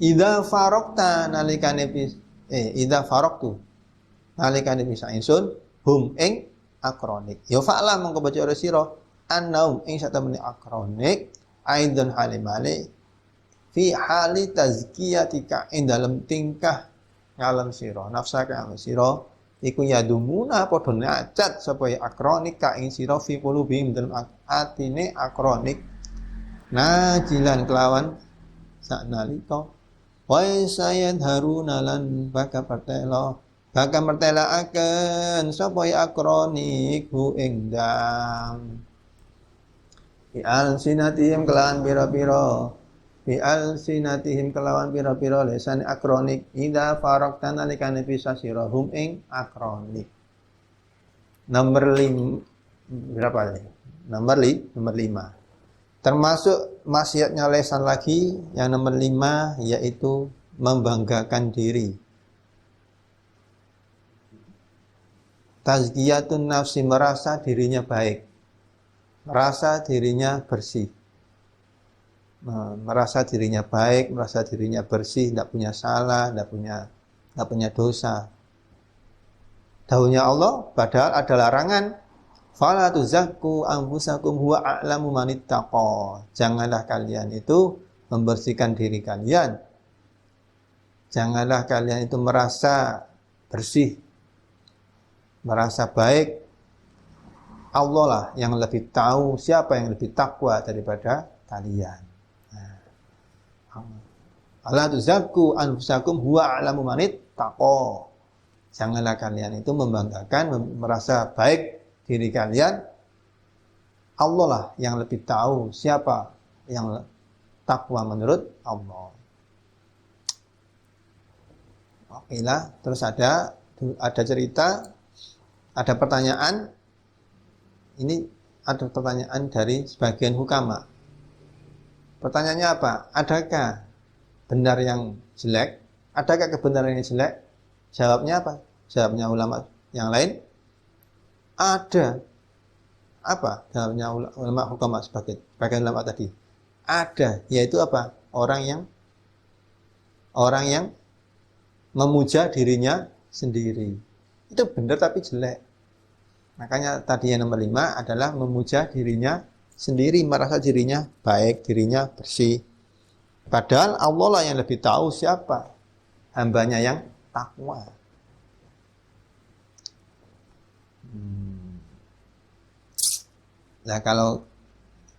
idza faraqta nalikane idza faraqtu nalikane bisa insun hum ing akronik ya fa'lam mongko baca ora sira annaum ing satamene akronik aidun halimale fi hali tazkiyatika ing dalem tingkah ngalem sira nafsaka ngalem sira iku yadumuna padha nacat supaya akronik ka ing sira fi qulubihim dalem atine akronik najilan kelawan saknalika wa sayadharuna lan baka mertelaaken sapa ya akronik hu ing dam bi alsinatihim kelawan pira-pira lesan akronik ida faraqtan nalikane pisah sira hum ing akronik. Nomor 5 berapa ini? Nomor 5. Termasuk maksiatnya lesan lagi yang nomor 5 yaitu membanggakan diri. Tazkiyatun nafsi, merasa dirinya baik, merasa dirinya bersih, merasa dirinya baik, merasa dirinya bersih, tidak punya salah, tidak punya dosa. Dawuhnya Allah, padahal ada larangan. Fala tuzakku anfusakum huwa a'lamu manittaqa. Janganlah kalian itu membersihkan diri kalian. Janganlah kalian itu merasa bersih, merasa baik. Allah lah yang lebih tahu siapa yang lebih takwa daripada kalian. Fala tuzakku anfusakum huwa a'lamu manittaqa. Janganlah kalian itu membanggakan, merasa baik diri kalian. Allah lah yang lebih tahu siapa yang takwa menurut Allah. Oke lah, terus ada cerita, ada pertanyaan. Ini ada pertanyaan dari sebagian hukama. Pertanyaannya apa? Adakah benar yang jelek? Adakah kebenaran yang jelek? Jawabnya apa? Jawabnya ulama yang lain, ada. Apa? Jawabnya ulama hukama sebagai ulama tadi. Ada, yaitu apa? Orang yang memuja dirinya sendiri. Itu benar tapi jelek. Makanya tadi yang nomor 5 adalah memuja dirinya sendiri, merasa dirinya baik, dirinya bersih. Padahal Allah lah yang lebih tahu siapa hambanya yang takwa. Nah kalau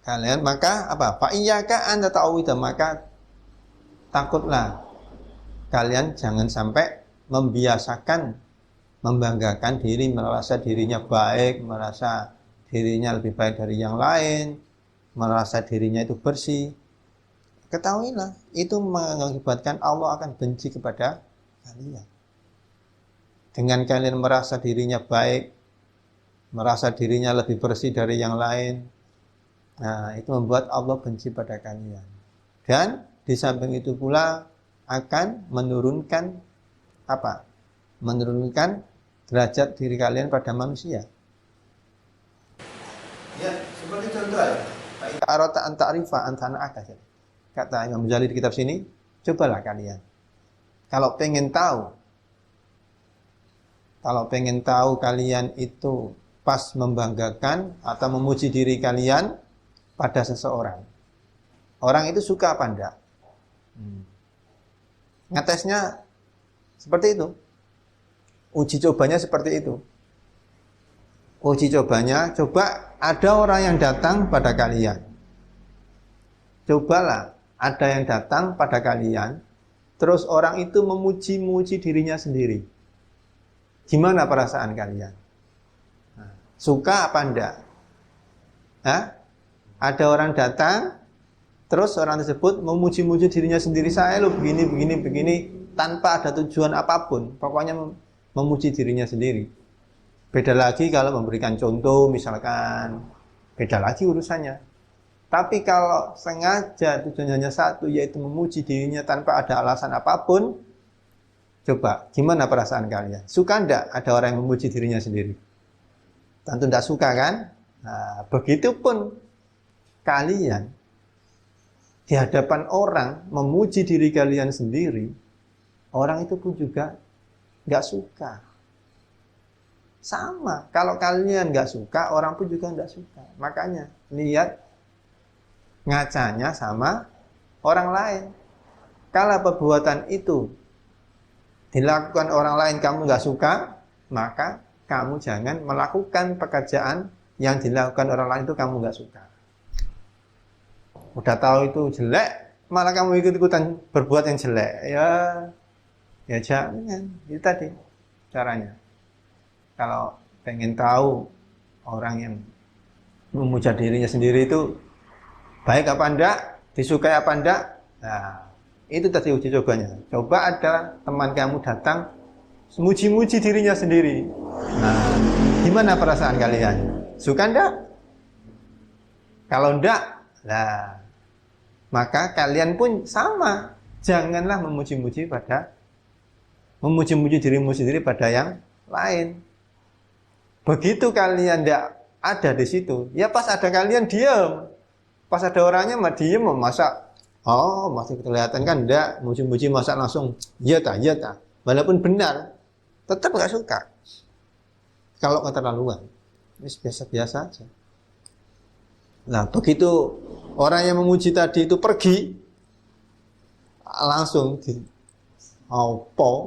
kalian maka apa? Fa iyyaka an tata'awwida, maka takutlah kalian jangan sampai membiasakan membanggakan diri, merasa dirinya baik, merasa dirinya lebih baik dari yang lain, merasa dirinya itu bersih. Ketahuilah, itu mengakibatkan Allah akan benci kepada kalian. Dengan kalian merasa dirinya baik, merasa dirinya lebih bersih dari yang lain, nah itu membuat Allah benci pada kalian. Dan di samping itu pula akan menurunkan apa? Menurunkan derajat diri kalian pada manusia. Ya, seperti contoh ya. Arata an ta'rifa an sana'aka. Kata Imam Ghazali di kitab sini, cobalah kalian. Kalau pengen tahu kalian itu pas membanggakan atau memuji diri kalian pada seseorang. Orang itu suka apa enggak? Ngetesnya seperti itu. Uji cobanya seperti itu. Uji cobanya, coba ada orang yang datang pada kalian. Cobalah ada yang datang pada kalian, terus orang itu memuji-muji dirinya sendiri. Gimana perasaan kalian? Suka apa enggak? Ada orang datang, terus orang tersebut memuji-muji dirinya sendiri, saya lo begini, tanpa ada tujuan apapun, pokoknya memuji dirinya sendiri. Beda lagi kalau memberikan contoh, misalkan, beda lagi urusannya. Tapi kalau sengaja tujuannya hanya satu, yaitu memuji dirinya tanpa ada alasan apapun, coba, gimana perasaan kalian? Suka enggak ada orang yang memuji dirinya sendiri? Tentu enggak suka kan? Nah, begitupun kalian di hadapan orang memuji diri kalian sendiri, orang itu pun juga enggak suka. Sama, kalau kalian enggak suka, orang pun juga enggak suka. Makanya, lihat ngacanya sama orang lain. Kalau perbuatan itu dilakukan orang lain kamu nggak suka, maka kamu jangan melakukan pekerjaan yang dilakukan orang lain itu kamu nggak suka. Udah tahu itu jelek, malah kamu ikut-ikutan berbuat yang jelek, ya jangan. Itu tadi caranya. Kalau pengen tahu orang yang memuja dirinya sendiri itu baik apa enggak, disukai apa enggak, nah itu tadi uji cobanya. Coba ada teman kamu datang muji-muji dirinya sendiri, nah gimana perasaan kalian? Suka enggak? Kalau enggak, nah maka kalian pun sama, janganlah memuji-muji dirimu sendiri pada yang lain. Begitu kalian enggak ada di situ, ya pas ada kalian diam, pas ada orangnya mah diam, masa masih kelihatan kan enggak, muji-muji masa langsung iya ta, walaupun benar tetap enggak suka. Kalau keterlaluan, ini biasa-biasa aja. Nah begitu orang yang memuji tadi itu pergi, langsung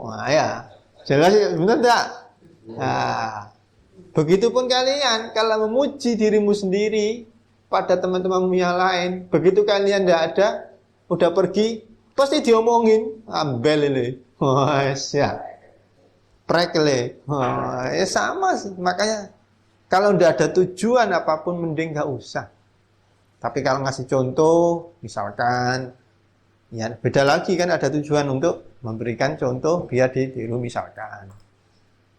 nah ya jelas benar enggak? Nah begitupun kalian kalau memuji dirimu sendiri pada teman-temanmu yang lain, begitu kalian tidak ada, udah pergi, pasti diomongin, ambel ini, ya, prekle, ya sama sih. Makanya kalau tidak ada tujuan apapun, mending nggak usah. Tapi kalau ngasih contoh, misalkan, ya beda lagi kan, ada tujuan untuk memberikan contoh biar ditiru misalkan.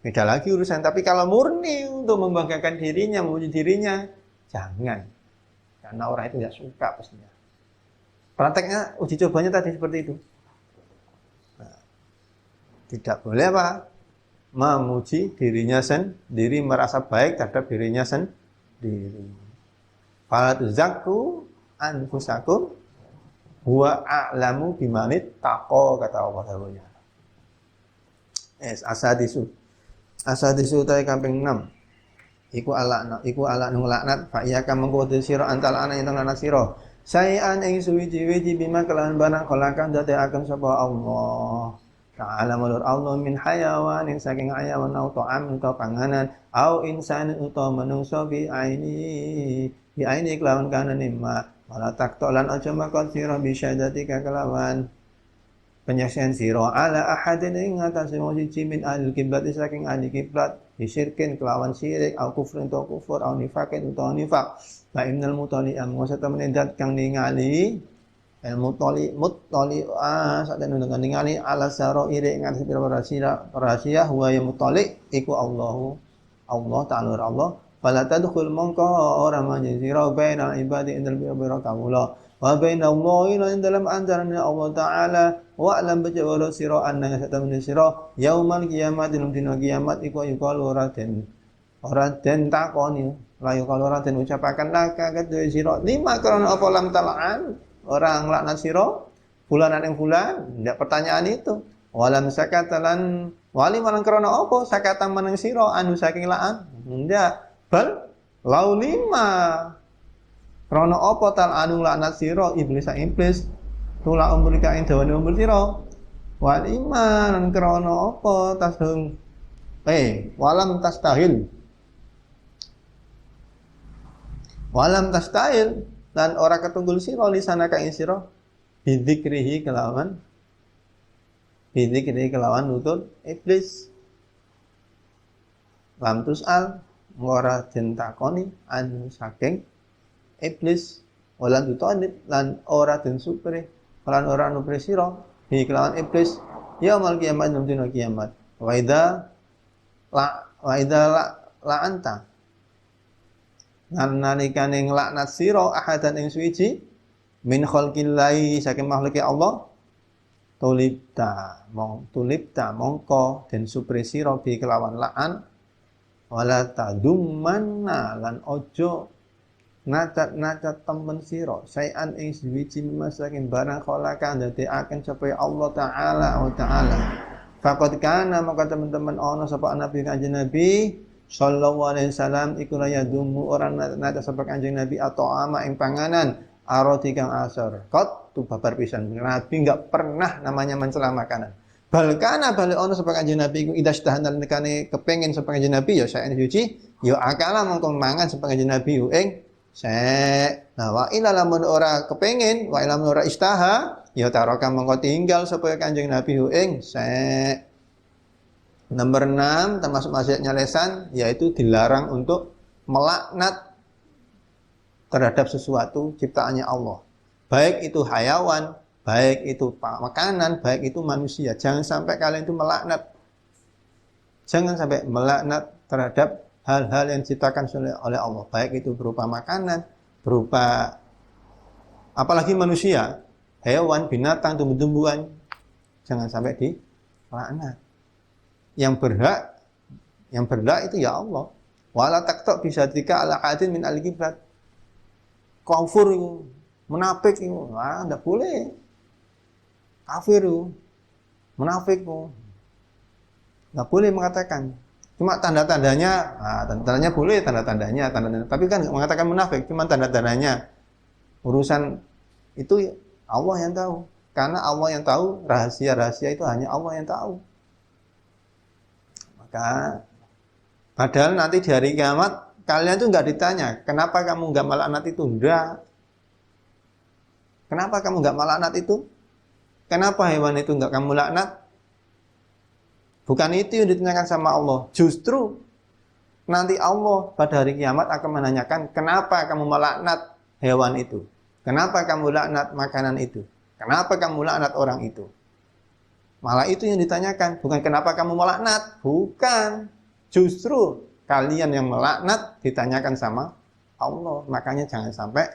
Beda lagi urusan. Tapi kalau murni untuk membanggakan dirinya, memuji dirinya, jangan. Karena orang itu tidak suka pastinya. Prakteknya, uji cobanya tadi seperti itu. Nah, tidak boleh apa? Memuji dirinya sendiri, merasa baik terhadap dirinya sendiri. Fala tuzakku anfusakum huwa a'lamu bimanit taqwa, kata Allah Taala. Asadisu ta'i kaping 6. Iku ala nglaknat fa iya kam mengko sira antal ana ing laknat sira. Sayan ing suwi-wiji bima kelawan barang kalakan dadekaken sapa Allah. Ta'ala mulur Allah min hayawan ing saking hayawan au ta'am utawa panganan au insan utawa manungsa bi aini kelawan kanan ma wala taktolan aja maka sira bisyadatika kelawan penyaksian sira ala ahadin ing atase wong siji min ahli kiblat saking ahli kiblat disirkin kelawan syirik au kufrin utawa kufur au nifakin utawa nifak la innal mutali am wasata menedat kang ningali al mutali saten dengan ningali ala sarairi ing atase rahasia huwa ya mutali iku Allah ta'ala Allah fala tadkhul mongko ora manjira bainal ibadi indal biro kawula wa bainallahi lan dalam antarané Allah taala wa alam bajawara sira anna satamene sira yaumal kiamat dina kiamat iku yuqalu ora den takoni la yuqalu ora den ucapaken laka kedue sira lima krana apa lam talaan orang laknat sira bulanan ing bulan ndak pertanyaan itu walam sakatalan wali marang krana apa sakatan meneng sira anu saking laan ndak bal lau lima krana apa tal anu laknat sira iblis tula umrika ing dawane umur sira wal iman krana apa tasdung walam tastahil lan ora ketunggul sira lisanaka ing sira bidzikrihi kelawan nutut iblis lam tusal ora den takoni anu saking iblis wala tutonit lan ora den supre lan ora nupre sira bi kelawan iblis yaumul kiamat dina kiamat wa idza la anta nalikane nglaknat sira ahadan ing suwiji min khalqillahi saking makhluke Allah tulibta mongko den supre sira bi kelawan la'an wala tadummanna lan ojo nacat temen sira sayan ing suwiji masaking barang khalaqah ndadekaken sapa Allah taala faqad kana maka teman-teman ana sapa nabi kanjeng Nabi sallallahu alaihi wasallam iku la yadumu orang nata sapa kanjeng Nabi atau ama ing panganan aroti kang asor kot tu babar pisan Nabi enggak pernah namanya mencela makanan balkana balik ono sapa kanjeng Nabi iku idastahana nekane kepengin sapa kanjeng Nabi ya saen suci ya akala mongko mangan sapa kanjeng Nabi ing Nah, wa ila lamun ora kepengin, wa ila lamun ora istaha, ya taraka mengko tinggal supaya Kanjeng Nabi ing Nomor 6 termasuk maksiatnya lesan, yaitu dilarang untuk melaknat terhadap sesuatu ciptaannya Allah. Baik itu hayawan, baik itu makanan, baik itu manusia. Jangan sampai kalian itu melaknat. Jangan sampai melaknat terhadap hal-hal yang diciptakan oleh Allah. Baik itu berupa makanan, berupa apalagi manusia, hewan, binatang, tumbuh-tumbuhan. Jangan sampai dilaknat. Yang berhak itu ya Allah. Wala taqta bi sadrika ala adin min al-qiblat. Kafir itu, munafik itu, enggak boleh. Kafir itu, munafik itu. Enggak boleh mengatakan. Cuma tanda-tandanya, tanda-tandanya boleh, tanda-tandanya. Tapi kan mengatakan munafik, cuma tanda-tandanya. Urusan itu Allah yang tahu. Karena Allah yang tahu, rahasia-rahasia itu hanya Allah yang tahu. Maka padahal nanti di hari kiamat kalian tuh nggak ditanya, kenapa kamu nggak melaknat itu? Enggak. Kenapa kamu nggak melaknat itu? Kenapa hewan itu nggak kamu laknat? Bukan itu yang ditanyakan sama Allah. Justru nanti Allah pada hari kiamat akan menanyakan, kenapa kamu melaknat hewan itu? Kenapa kamu laknat makanan itu? Kenapa kamu laknat orang itu? Malah itu yang ditanyakan, bukan kenapa kamu melaknat, bukan. Justru kalian yang melaknat ditanyakan sama Allah. Makanya jangan sampai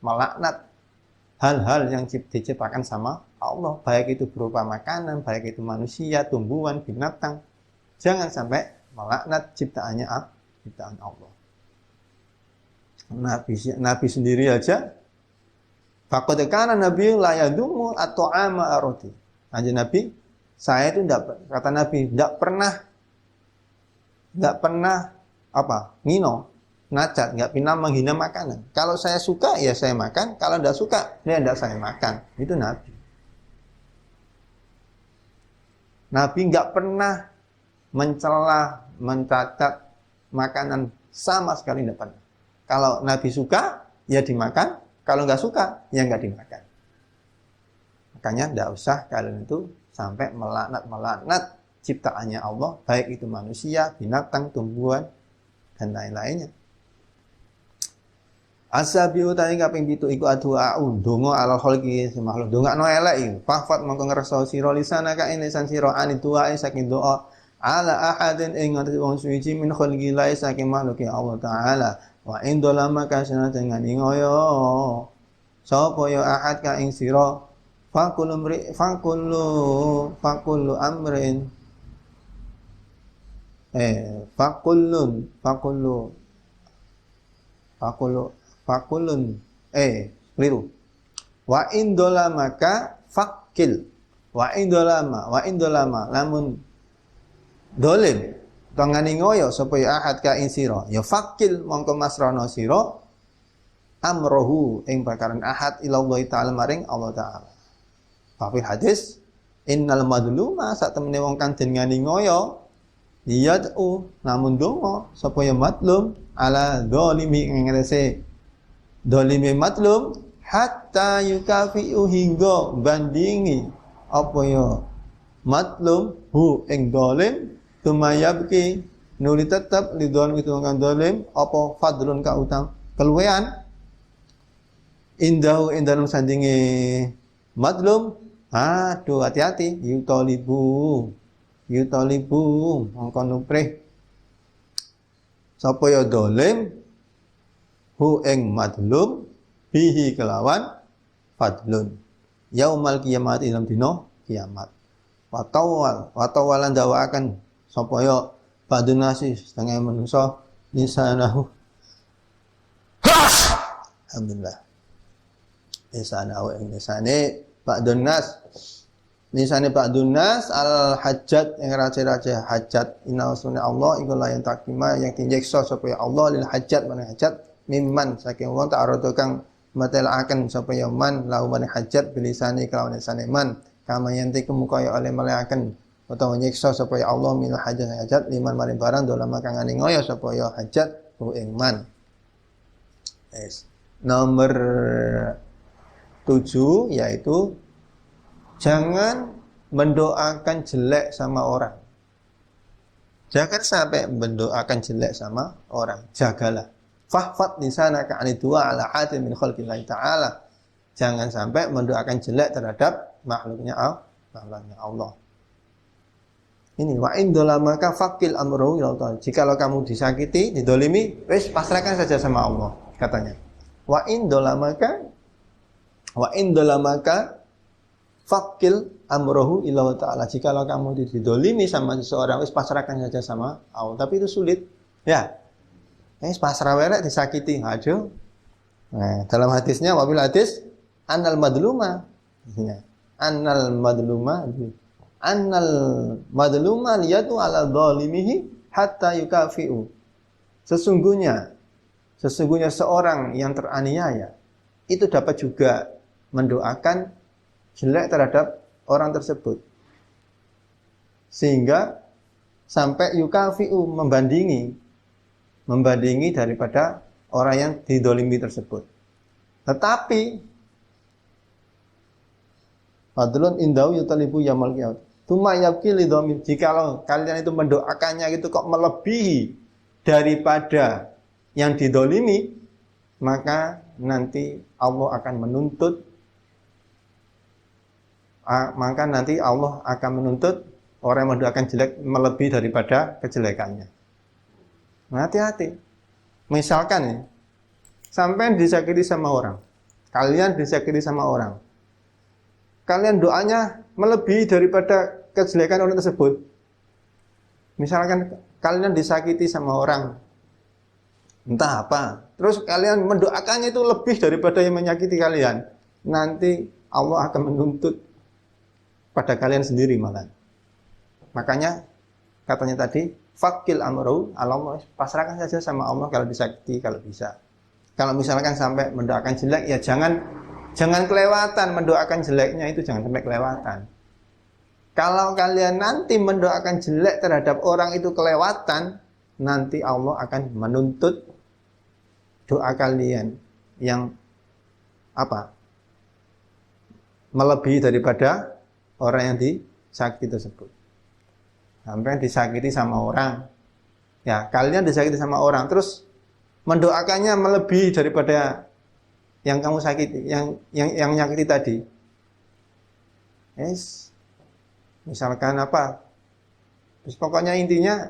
melaknat hal-hal yang diciptakan sama Allah, baik itu berupa makanan, baik itu manusia, tumbuhan, binatang. Jangan sampai melaknat ciptaan Allah. Nabi sendiri aja, faqad kana nabiyyu la yadumu at-ta'ama arati. Nabi, saya itu kata Nabi, tidak pernah ngino, nacat, nggak pernah menghina makanan. Kalau saya suka ya saya makan, kalau tidak suka ya tidak saya makan. Itu Nabi. Nabi nggak pernah mencela, mencacat makanan, sama sekali tidak pernah. Kalau Nabi suka ya dimakan, kalau nggak suka ya nggak dimakan. Makanya tidak usah kalian itu sampai melaknat ciptaannya Allah, baik itu manusia, binatang, tumbuhan, dan lain-lainnya. Asabiu tani kaping 7 iku adua ndonga ala khalqi makhluk ndongakno elek iki. Fafat mongko ngerasa sira lisanaka ing lisan sira anitua saking doa ala ahadin ing ngatasi wong suci min khalqi lae saking makhluk Allah taala. Wa indolama kasana dengan ngoyo. Sapa ya ahad ka ing sira Fakullu amrin fakullun keliru. Wa indolamaka fakil. Wa indolama lamun dolim tangani ngoyo sapa ya ahad ka ing sira ya fakil mongko masrana sira amrohu ing perkaran ahad ila Allah taala maring Allah taala. Fafil hadis innal madluma sak temene wong kang den ngani ngoyo yad'u namun donga sapa ya matlum ala zalimi ing ngrese zalimi matlum hatta yukafi'u hingga bandingi apa ya matlum hu ing zalim tumayabki nuli tetep lidon itu kang zalim apa fadlun ka utang keluwean indahu ing dalem sandinge matlum. Aduh, hati-hati. Yutolibu mongko nuprih sapa ya dolim hu ing madlum bihi kelawan fadlun yaumal kiamat ilam dino kiamat watawalan dawakan sapa ya badun nasi setengah manusa lisanahu alhamdulillah lisanahu ing lisane Ba'dun nas lisane ba'dun nas al hajat yang raja-raja hajat inna sunna Allah iku layan takima yang dinyeksa sapa ya Allah lil hajat mana hajat mimman saking wong ta'aradu kang matelaken sapa ya man lahu man hajat bilisane kelawan lisane man kama yanti kemukaya oleh melayaken utawa nyeksa sapa ya Allah min hajat liman maring barang dolam kang ngoyo sapa ya hajat ing man. Nomor 7 yaitu jangan mendoakan jelek sama orang. Jangan sampai mendoakan jelek sama orang. Jagalah. Fahfad lisanaka 'ani du'a ala hatim min khalqillah ta'ala. Jangan sampai mendoakan jelek terhadap makhluknya Allah. Ini wa in dolamaka faqil amruhu ila Allah. Jikalau kamu disakiti, didolimi, wis pasrahkan saja sama Allah, katanya. Wa in dolamaka faqil amruhu ila Allah ta'ala. Jikalau kamu didolimi sama seseorang, wis pasrahkan saja sama Allah. Tapi itu sulit. Ya. Wis pasrah wae disakiti. Aduh. Nah, dalam hadisnya wabil hadis annal madluma. Annal madluma liyatu ala zalimihi hatta yukafi'u. Sesungguhnya seorang yang teraniaya itu dapat juga mendoakan jelek terhadap orang tersebut. Sehingga sampai yukafi'u membandingi daripada orang yang didolimi tersebut. Tetapi fadlun indahu yutalibu yamal qiyamah. Tuma yabki lidhamir. Jikalau kalian itu mendoakannya itu kok melebihi daripada yang didolimi, maka nanti Allah akan menuntut orang yang mendoakan jelek melebihi daripada kejelekannya. Nah, hati-hati. Misalkan ya, sampai disakiti sama orang, kalian disakiti sama orang, kalian doanya melebihi daripada kejelekan orang tersebut. Misalkan kalian disakiti sama orang, entah apa, terus kalian mendoakannya itu lebih daripada yang menyakiti kalian, nanti Allah akan menuntut pada kalian sendiri malah. Makanya katanya tadi, fakil amru Allah, pasrahkan saja sama Allah kalau disakiti, kalau bisa. Kalau misalkan sampai mendoakan jelek, ya jangan kelewatan mendoakan jeleknya itu, jangan sampai kelewatan. Kalau kalian nanti mendoakan jelek terhadap orang itu kelewatan, nanti Allah akan menuntut doa kalian yang melebihi daripada orang yang disakiti tersebut. Sampai disakiti sama orang, ya kalian disakiti sama orang, terus mendoakannya melebihi daripada yang kamu sakiti, yang nyakiti tadi. Yes. Misalkan terus pokoknya intinya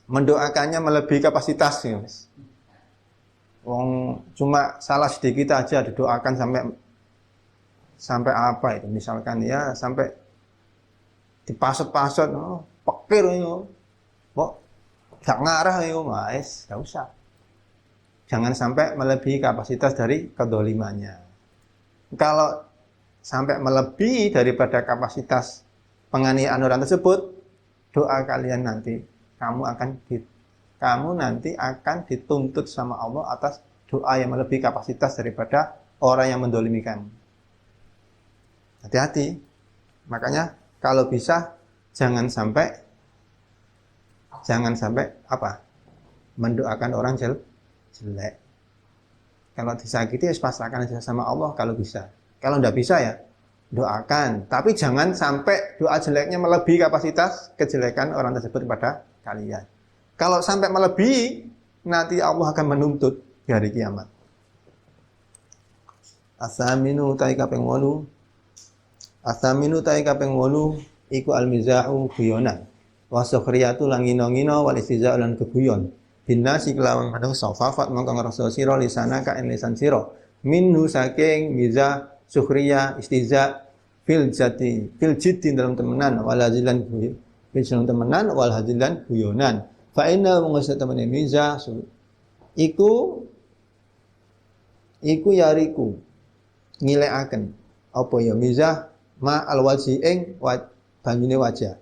mendoakannya melebihi kapasitas, guys. Wong cuma salah sedikit aja didoakan sampai apa itu? Misalkan ya sampai dipasut-pasut, pekir itu, gak ngarah itu, guys, gak usah. Jangan sampai melebihi kapasitas dari kedolimannya. Kalau sampai melebihi daripada kapasitas penganiayaan orang tersebut, doa kalian nanti kamu nanti akan dituntut sama Allah atas doa yang melebihi kapasitas daripada orang yang mendolimi kamu. Hati-hati. Makanya kalau bisa jangan sampai mendoakan orang jelek. Kalau disakiti ya pasrahkan aja sama Allah kalau bisa. Kalau tidak bisa ya doakan, tapi jangan sampai doa jeleknya melebihi kapasitas kejelekan orang tersebut kepada kalian. Kalau sampai melebihi, nanti Allah akan menuntut di hari kiamat. Asaminu tai kaping 8 iku al-mizahu guyonan. Wa sukhriyatu lan ngino-ngino wal istihza'u lan keguyon. Binasi kelawan manungsa fafat mongko ngrasa sira lisana ka ing lisan sira minhu saking mizah sukhriya istihza fil jiddi dalam temenan wal hazilan dalam temenan wal hazilan guyonan fa inna mongko temene mizah iku yariku ngilekaken apa ya mizah ma alwaji ing banyune wajah.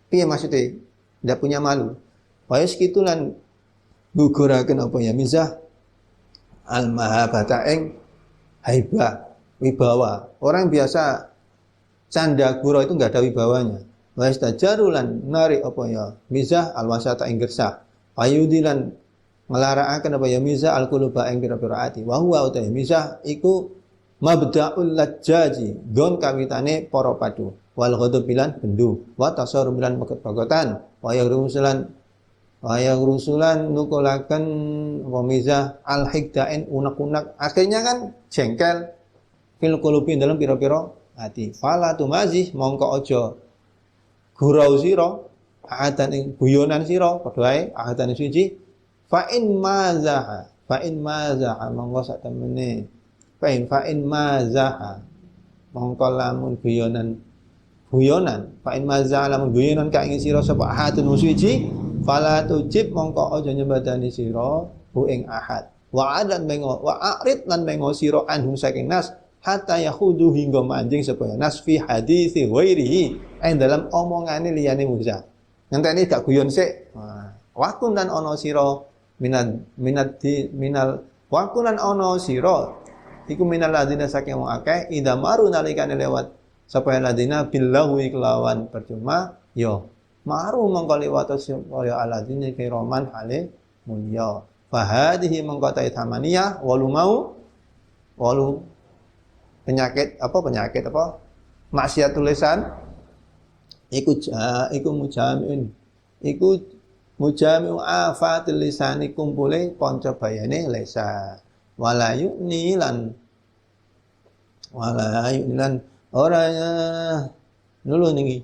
Piye maksude? Ndak punya malu. Wa yaskitulan guguraken apa ya mizah al-mahabata ing haibah, wibawa. Orang biasa canda gurau itu enggak ada wibawanya. Wa istajarulan narik apa ya mizah al-wasata ing gersah. Ayudilan nglarakaken apa ya mizah al-quluba ing pira-pira ati. Wa huwa uta mizah iku mabda'ul lajjaji, gon kawitane para padu. Wal ghadab bilan bendu, wa tasarruf bilan pegot-pegotan, wa ya rusulan nukulaken wa mizah al-hikdain unek-unek. Akhirnya kan jengkel fil qulubi dalam pira-pira ati. Fala tumazih mongko aja gurau sira ahadan ing guyonan sira padha ae ahadan suci. Fa in mazaha mongko sak temene fa in mazaha mongko lamun guyonan fa in mazaha lamun guyonan ka ing sira sapa ahadun suci fala tujib mongko aja nyembadani sira hu ing ahad wa adan mengo wa arid lan mengo sira anhum saking nas hatta yahudu hingga manjing supaya nas fi hadisi ghairihi ing dalam omongane liyane Musa ngenteni gak guyon sik wakun dan ana sira minal wakulan ono siro iku minal ladina saking wong akeh ida maru nalikane lewat sapa ladina billahu kelawan percuma yo maru mongko liwat sapa aladina kiroman hale mulya fa hadhihi mongko ta thamaniyah walu penyakit apa maksiatul lisan iku mujamiun iku mujami'u afatil lisani kumpule panca bayane lisan wala yu'nilan ora nulung niki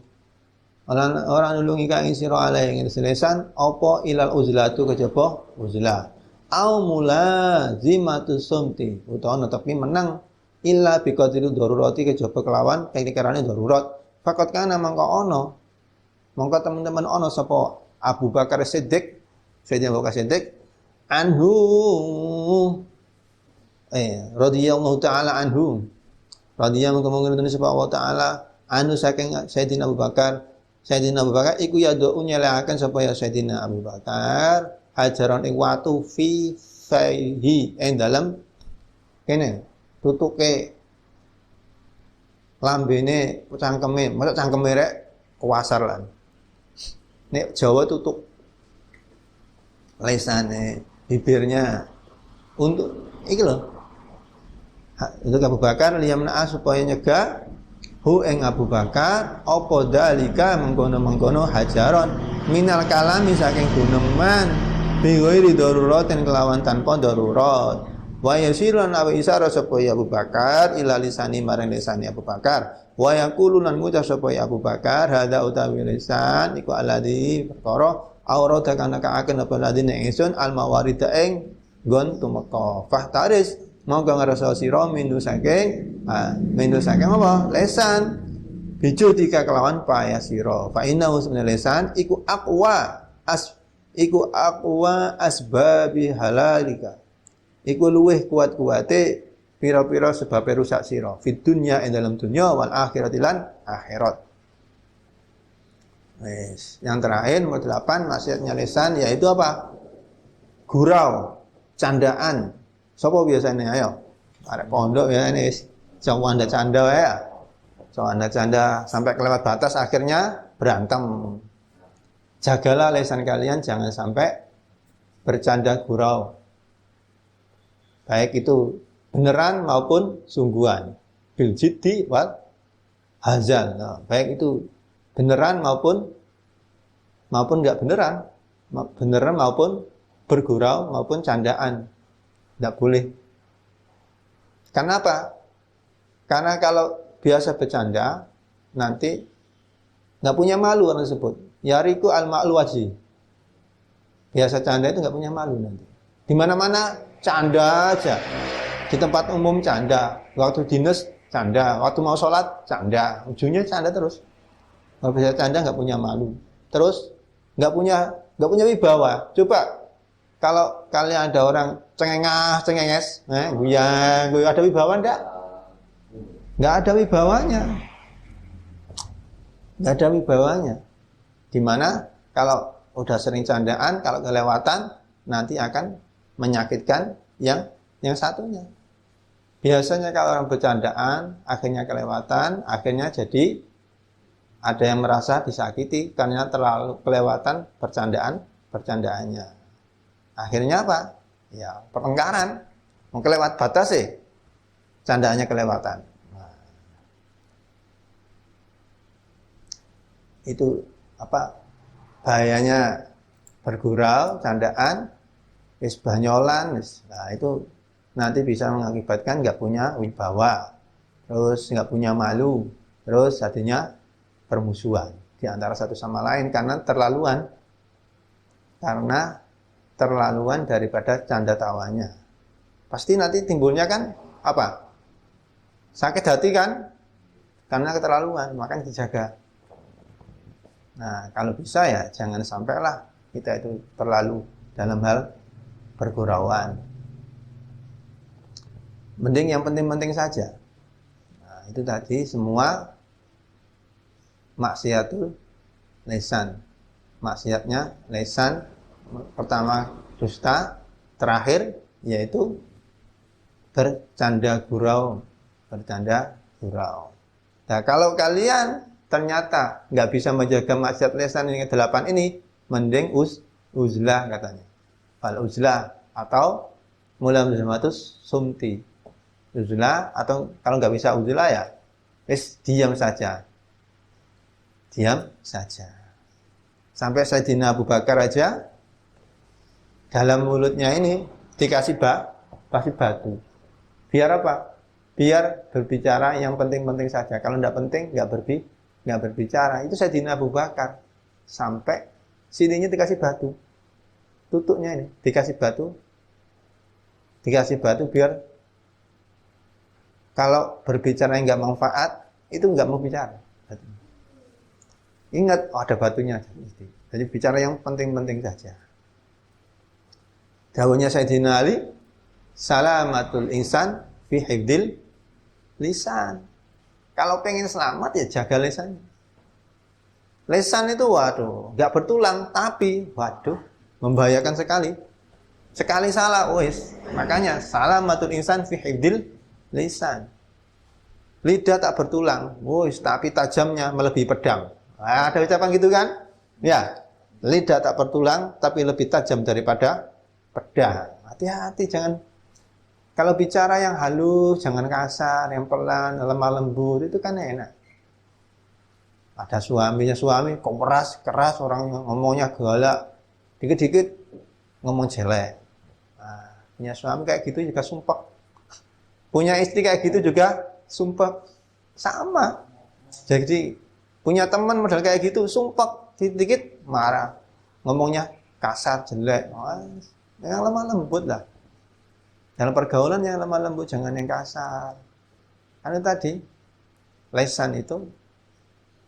ora nulungi ka ing sira ale ing lisan apa ilal uzlatu kejaba uzlah au mulazimatu sumti utawa netepi menang illa bi qadri darurati kejaba kelawan pikiranane darurat fakot kana mongko teman-teman ana sapa Abu Bakar Siddiq, Sayyidina Abu Bakar Siddiq anhu radhiyallahu taala anhu. Radhiyallahu kemungkinan sapa Allah taala anu saking Sayyidina Abu Bakar. Sayyidina Abu Bakar iku ya do nyelekaken sapa ya Sayyidina Abu Bakar hajaron ing watu fi faihi ing dalem kene tutuke lambene cangkeme, mosok cangkeme rek kuasar lan. Nek Jawa tutup lesane, bibirnya untuk iki lho. Untuk Abu Bakar liyamna supaya nyegah hu ing Abu Bakar apa dalika mengkono-mengkono hajaron minal kalami saking guneman bi ghairi daruratin kelawan tanpa darurat. Wa yasiran aw isara supaya Abu Bakar ila lisani marang lisani Abu Bakar. Wa yaqulu lan ngucap supaya Abu Bakar hadza utawi lisan iku alladzi perkara aurata kana kaaken apa ladine ingsun al mawarida ing nggon tumeka. Fahtaris monggo ngrasa sira mindu saking apa? Lisan. Bijo tika kelawan paya sira. Fa inna usmul lisan iku aqwa asbabi halalika. Iku luweh kuat-kuate pira-pira sebab rusak sira fid dunya ing dalam dunya wal akhirati lan akhirat. Wes, yang terakhir nomor 8 maksiatnya lisan yaitu apa? Gurau, candaan. Sopo biasanya ayo? Arek pondok ya ini canda canda ya. Canda sampai kelewat batas akhirnya berantem. Jagalah lisan kalian jangan sampai bercanda gurau. Baik itu beneran maupun sungguhan. Bil jiddi wal hazal. Nah, baik itu beneran maupun enggak beneran. Beneran maupun bergurau maupun candaan. Enggak boleh. Karena apa? Karena kalau biasa bercanda nanti enggak punya malu orang tersebut. Yariku al-ma'lu wajhi. Biasa canda itu enggak punya malu nanti. Di mana-mana canda aja. Di tempat umum canda, waktu dinas canda, waktu mau sholat canda, ujungnya canda terus. Kalau bisa canda nggak punya malu, terus nggak punya wibawa. Coba kalau kalian ada orang cengenges, guyang, ada wibawa enggak? Nggak ada wibawanya, nggak ada wibawanya. Dimana kalau udah sering candaan, kalau kelewatan nanti akan menyakitkan yang satunya. Biasanya kalau orang bercandaan akhirnya kelewatan, akhirnya jadi ada yang merasa disakiti karena terlalu kelewatan percandaannya. Akhirnya apa? Ya, pertengkaran. Mau kelewat batas sih. Candaannya kelewatan. Nah, itu apa? Bahayanya bergurau, candaan, banyolan. Nah, itu nanti bisa mengakibatkan nggak punya wibawa, terus nggak punya malu, terus jadinya permusuhan di antara satu sama lain karena terlaluan daripada canda tawanya. Pasti nanti timbulnya kan apa? Sakit hati kan? Karena keterlaluan, makanya dijaga. Nah, kalau bisa ya jangan sampailah kita itu terlalu dalam hal pergurauan. Mending yang penting-penting saja. Nah, itu tadi semua maksiatul lisan. Maksiatnya lisan, pertama dusta, terakhir yaitu bercanda gurau. Nah, kalau kalian ternyata nggak bisa menjaga maksiat lisan yang 8 ini, mending uzlah katanya. Al uzlah atau mulazamatus sumti. Uzlah atau kalau nggak bisa uzlah ya, diam saja. Diam saja. Sampai Sayyidina Abu Bakar aja dalam mulutnya ini dikasih batu. Biar apa? Biar berbicara yang penting-penting saja. Kalau tidak penting, nggak berbicara. Itu Sayyidina Abu Bakar. Sampai sininya dikasih batu. Tutupnya ini dikasih batu. Dikasih batu biar kalau berbicara yang nggak manfaat, itu nggak mau bicara. Ingat, ada batunya. Jadi bicara yang penting-penting saja. Dawuhnya Sayyidina Ali, salamatul insan fi hifdil lisan. Kalau pengen selamat ya jaga lisannya. Lisan itu waduh, nggak bertulang, tapi waduh, membahayakan sekali. Sekali salah, wis. Makanya salamatul insan fi hifdil lisan. Lidah tak bertulang, wis, tapi tajamnya melebihi pedang. Nah, ada ucapan gitu kan? Ya, lidah tak bertulang, tapi lebih tajam daripada pedang. Hati-hati, jangan. Kalau bicara yang halus, jangan kasar, yang pelan, lemah lembut, itu kan enak. Ada suami kok keras, orang ngomongnya galak, dikit-dikit ngomong jelek. Nah, punya suami kayak gitu juga sumpah. Punya istri kayak gitu juga sumpah. Sama. Jadi punya teman model kayak gitu sumpah, dikit-dikit marah. Ngomongnya kasar, jelek. Yang lemah lembut lah. Dalam pergaulan yang lemah lembut, jangan yang kasar. Karena tadi lisan itu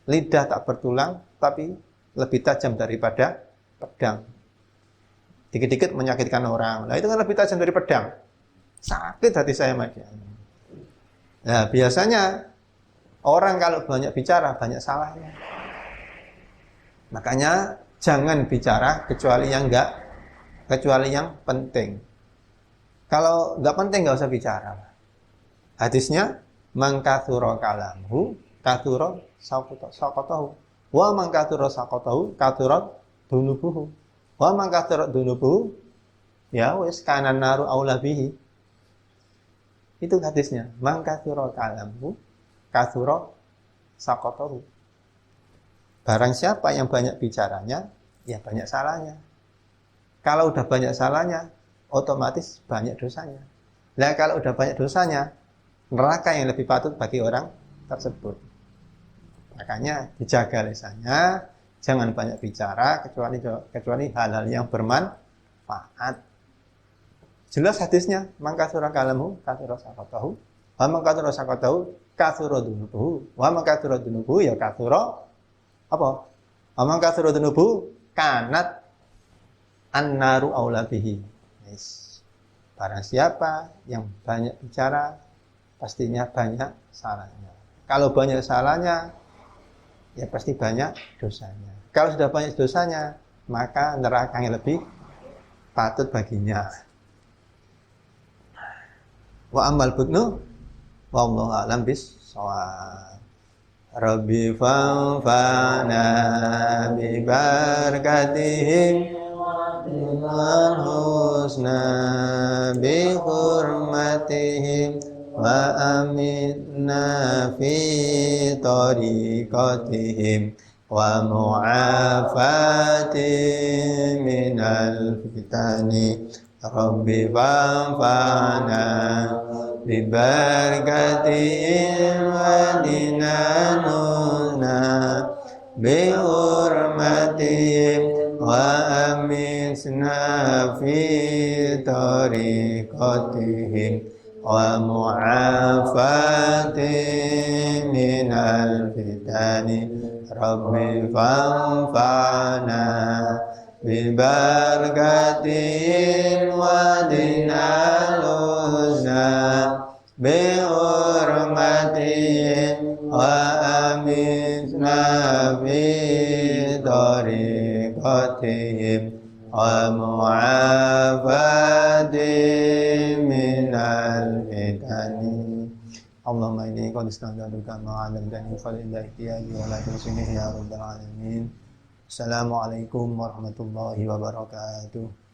lidah tak bertulang, tapi lebih tajam daripada pedang. Dikit-dikit menyakitkan orang. Nah itu kan lebih tajam dari pedang. Sakit hati saya sama dia. Nah biasanya orang kalau banyak bicara banyak salahnya. Makanya jangan bicara kecuali yang penting. Kalau nggak penting nggak usah bicara. Hadisnya mangkatsura kalamhu katsura saqatahu wa mangkatsura saqatahu katsura dunubuhu wa mangkatsura dunubuhu ya wis kanan naru aula bihi. Itu hadisnya. Mangkatsura kalamhu katsura saqatahu. Barang siapa yang banyak bicaranya, ya banyak salahnya. Kalau udah banyak salahnya, otomatis banyak dosanya. Nah, kalau udah banyak dosanya, neraka yang lebih patut bagi orang tersebut. Makanya dijaga lisannya, jangan banyak bicara kecuali hal-hal yang bermanfaat. Jelas hadisnya, mangkatsura kalamu katsura saqatahu, wa mangkatsura saqatahu katsura dunubuhu, wa mangkatsura dunubuhu ya katsura apa? Wa mangkatsura dunubuhu kanat annaru aula bihi. Yes. Barang siapa yang banyak bicara, pastinya banyak salahnya. Kalau banyak salahnya, ya pasti banyak dosanya. Kalau sudah banyak dosanya, maka neraka yang lebih patut baginya. Wa amal budnu wallahu a'lam bis-shawab. Rabbi fanfa'na bi barakatihim الحسنى بحرمتهم وأمتنا في طريقتهم ومعافاة من الفتن رب فانفعنا ببركتهم ودنا نونا بحرمتهم وأمتنا في طريقتهم ومعافاة من الفتن رب فانفعنا ببركتهم ودنا الحسنى بحرمتهم وأمتنا في طريقتهم ومعافاة من الفتن اللهم إني قد استودعتك ما علمتني فلله احتياجي ولا تنسني يا رب العالمين. Assalamualaikum warahmatullahi wabarakatuh.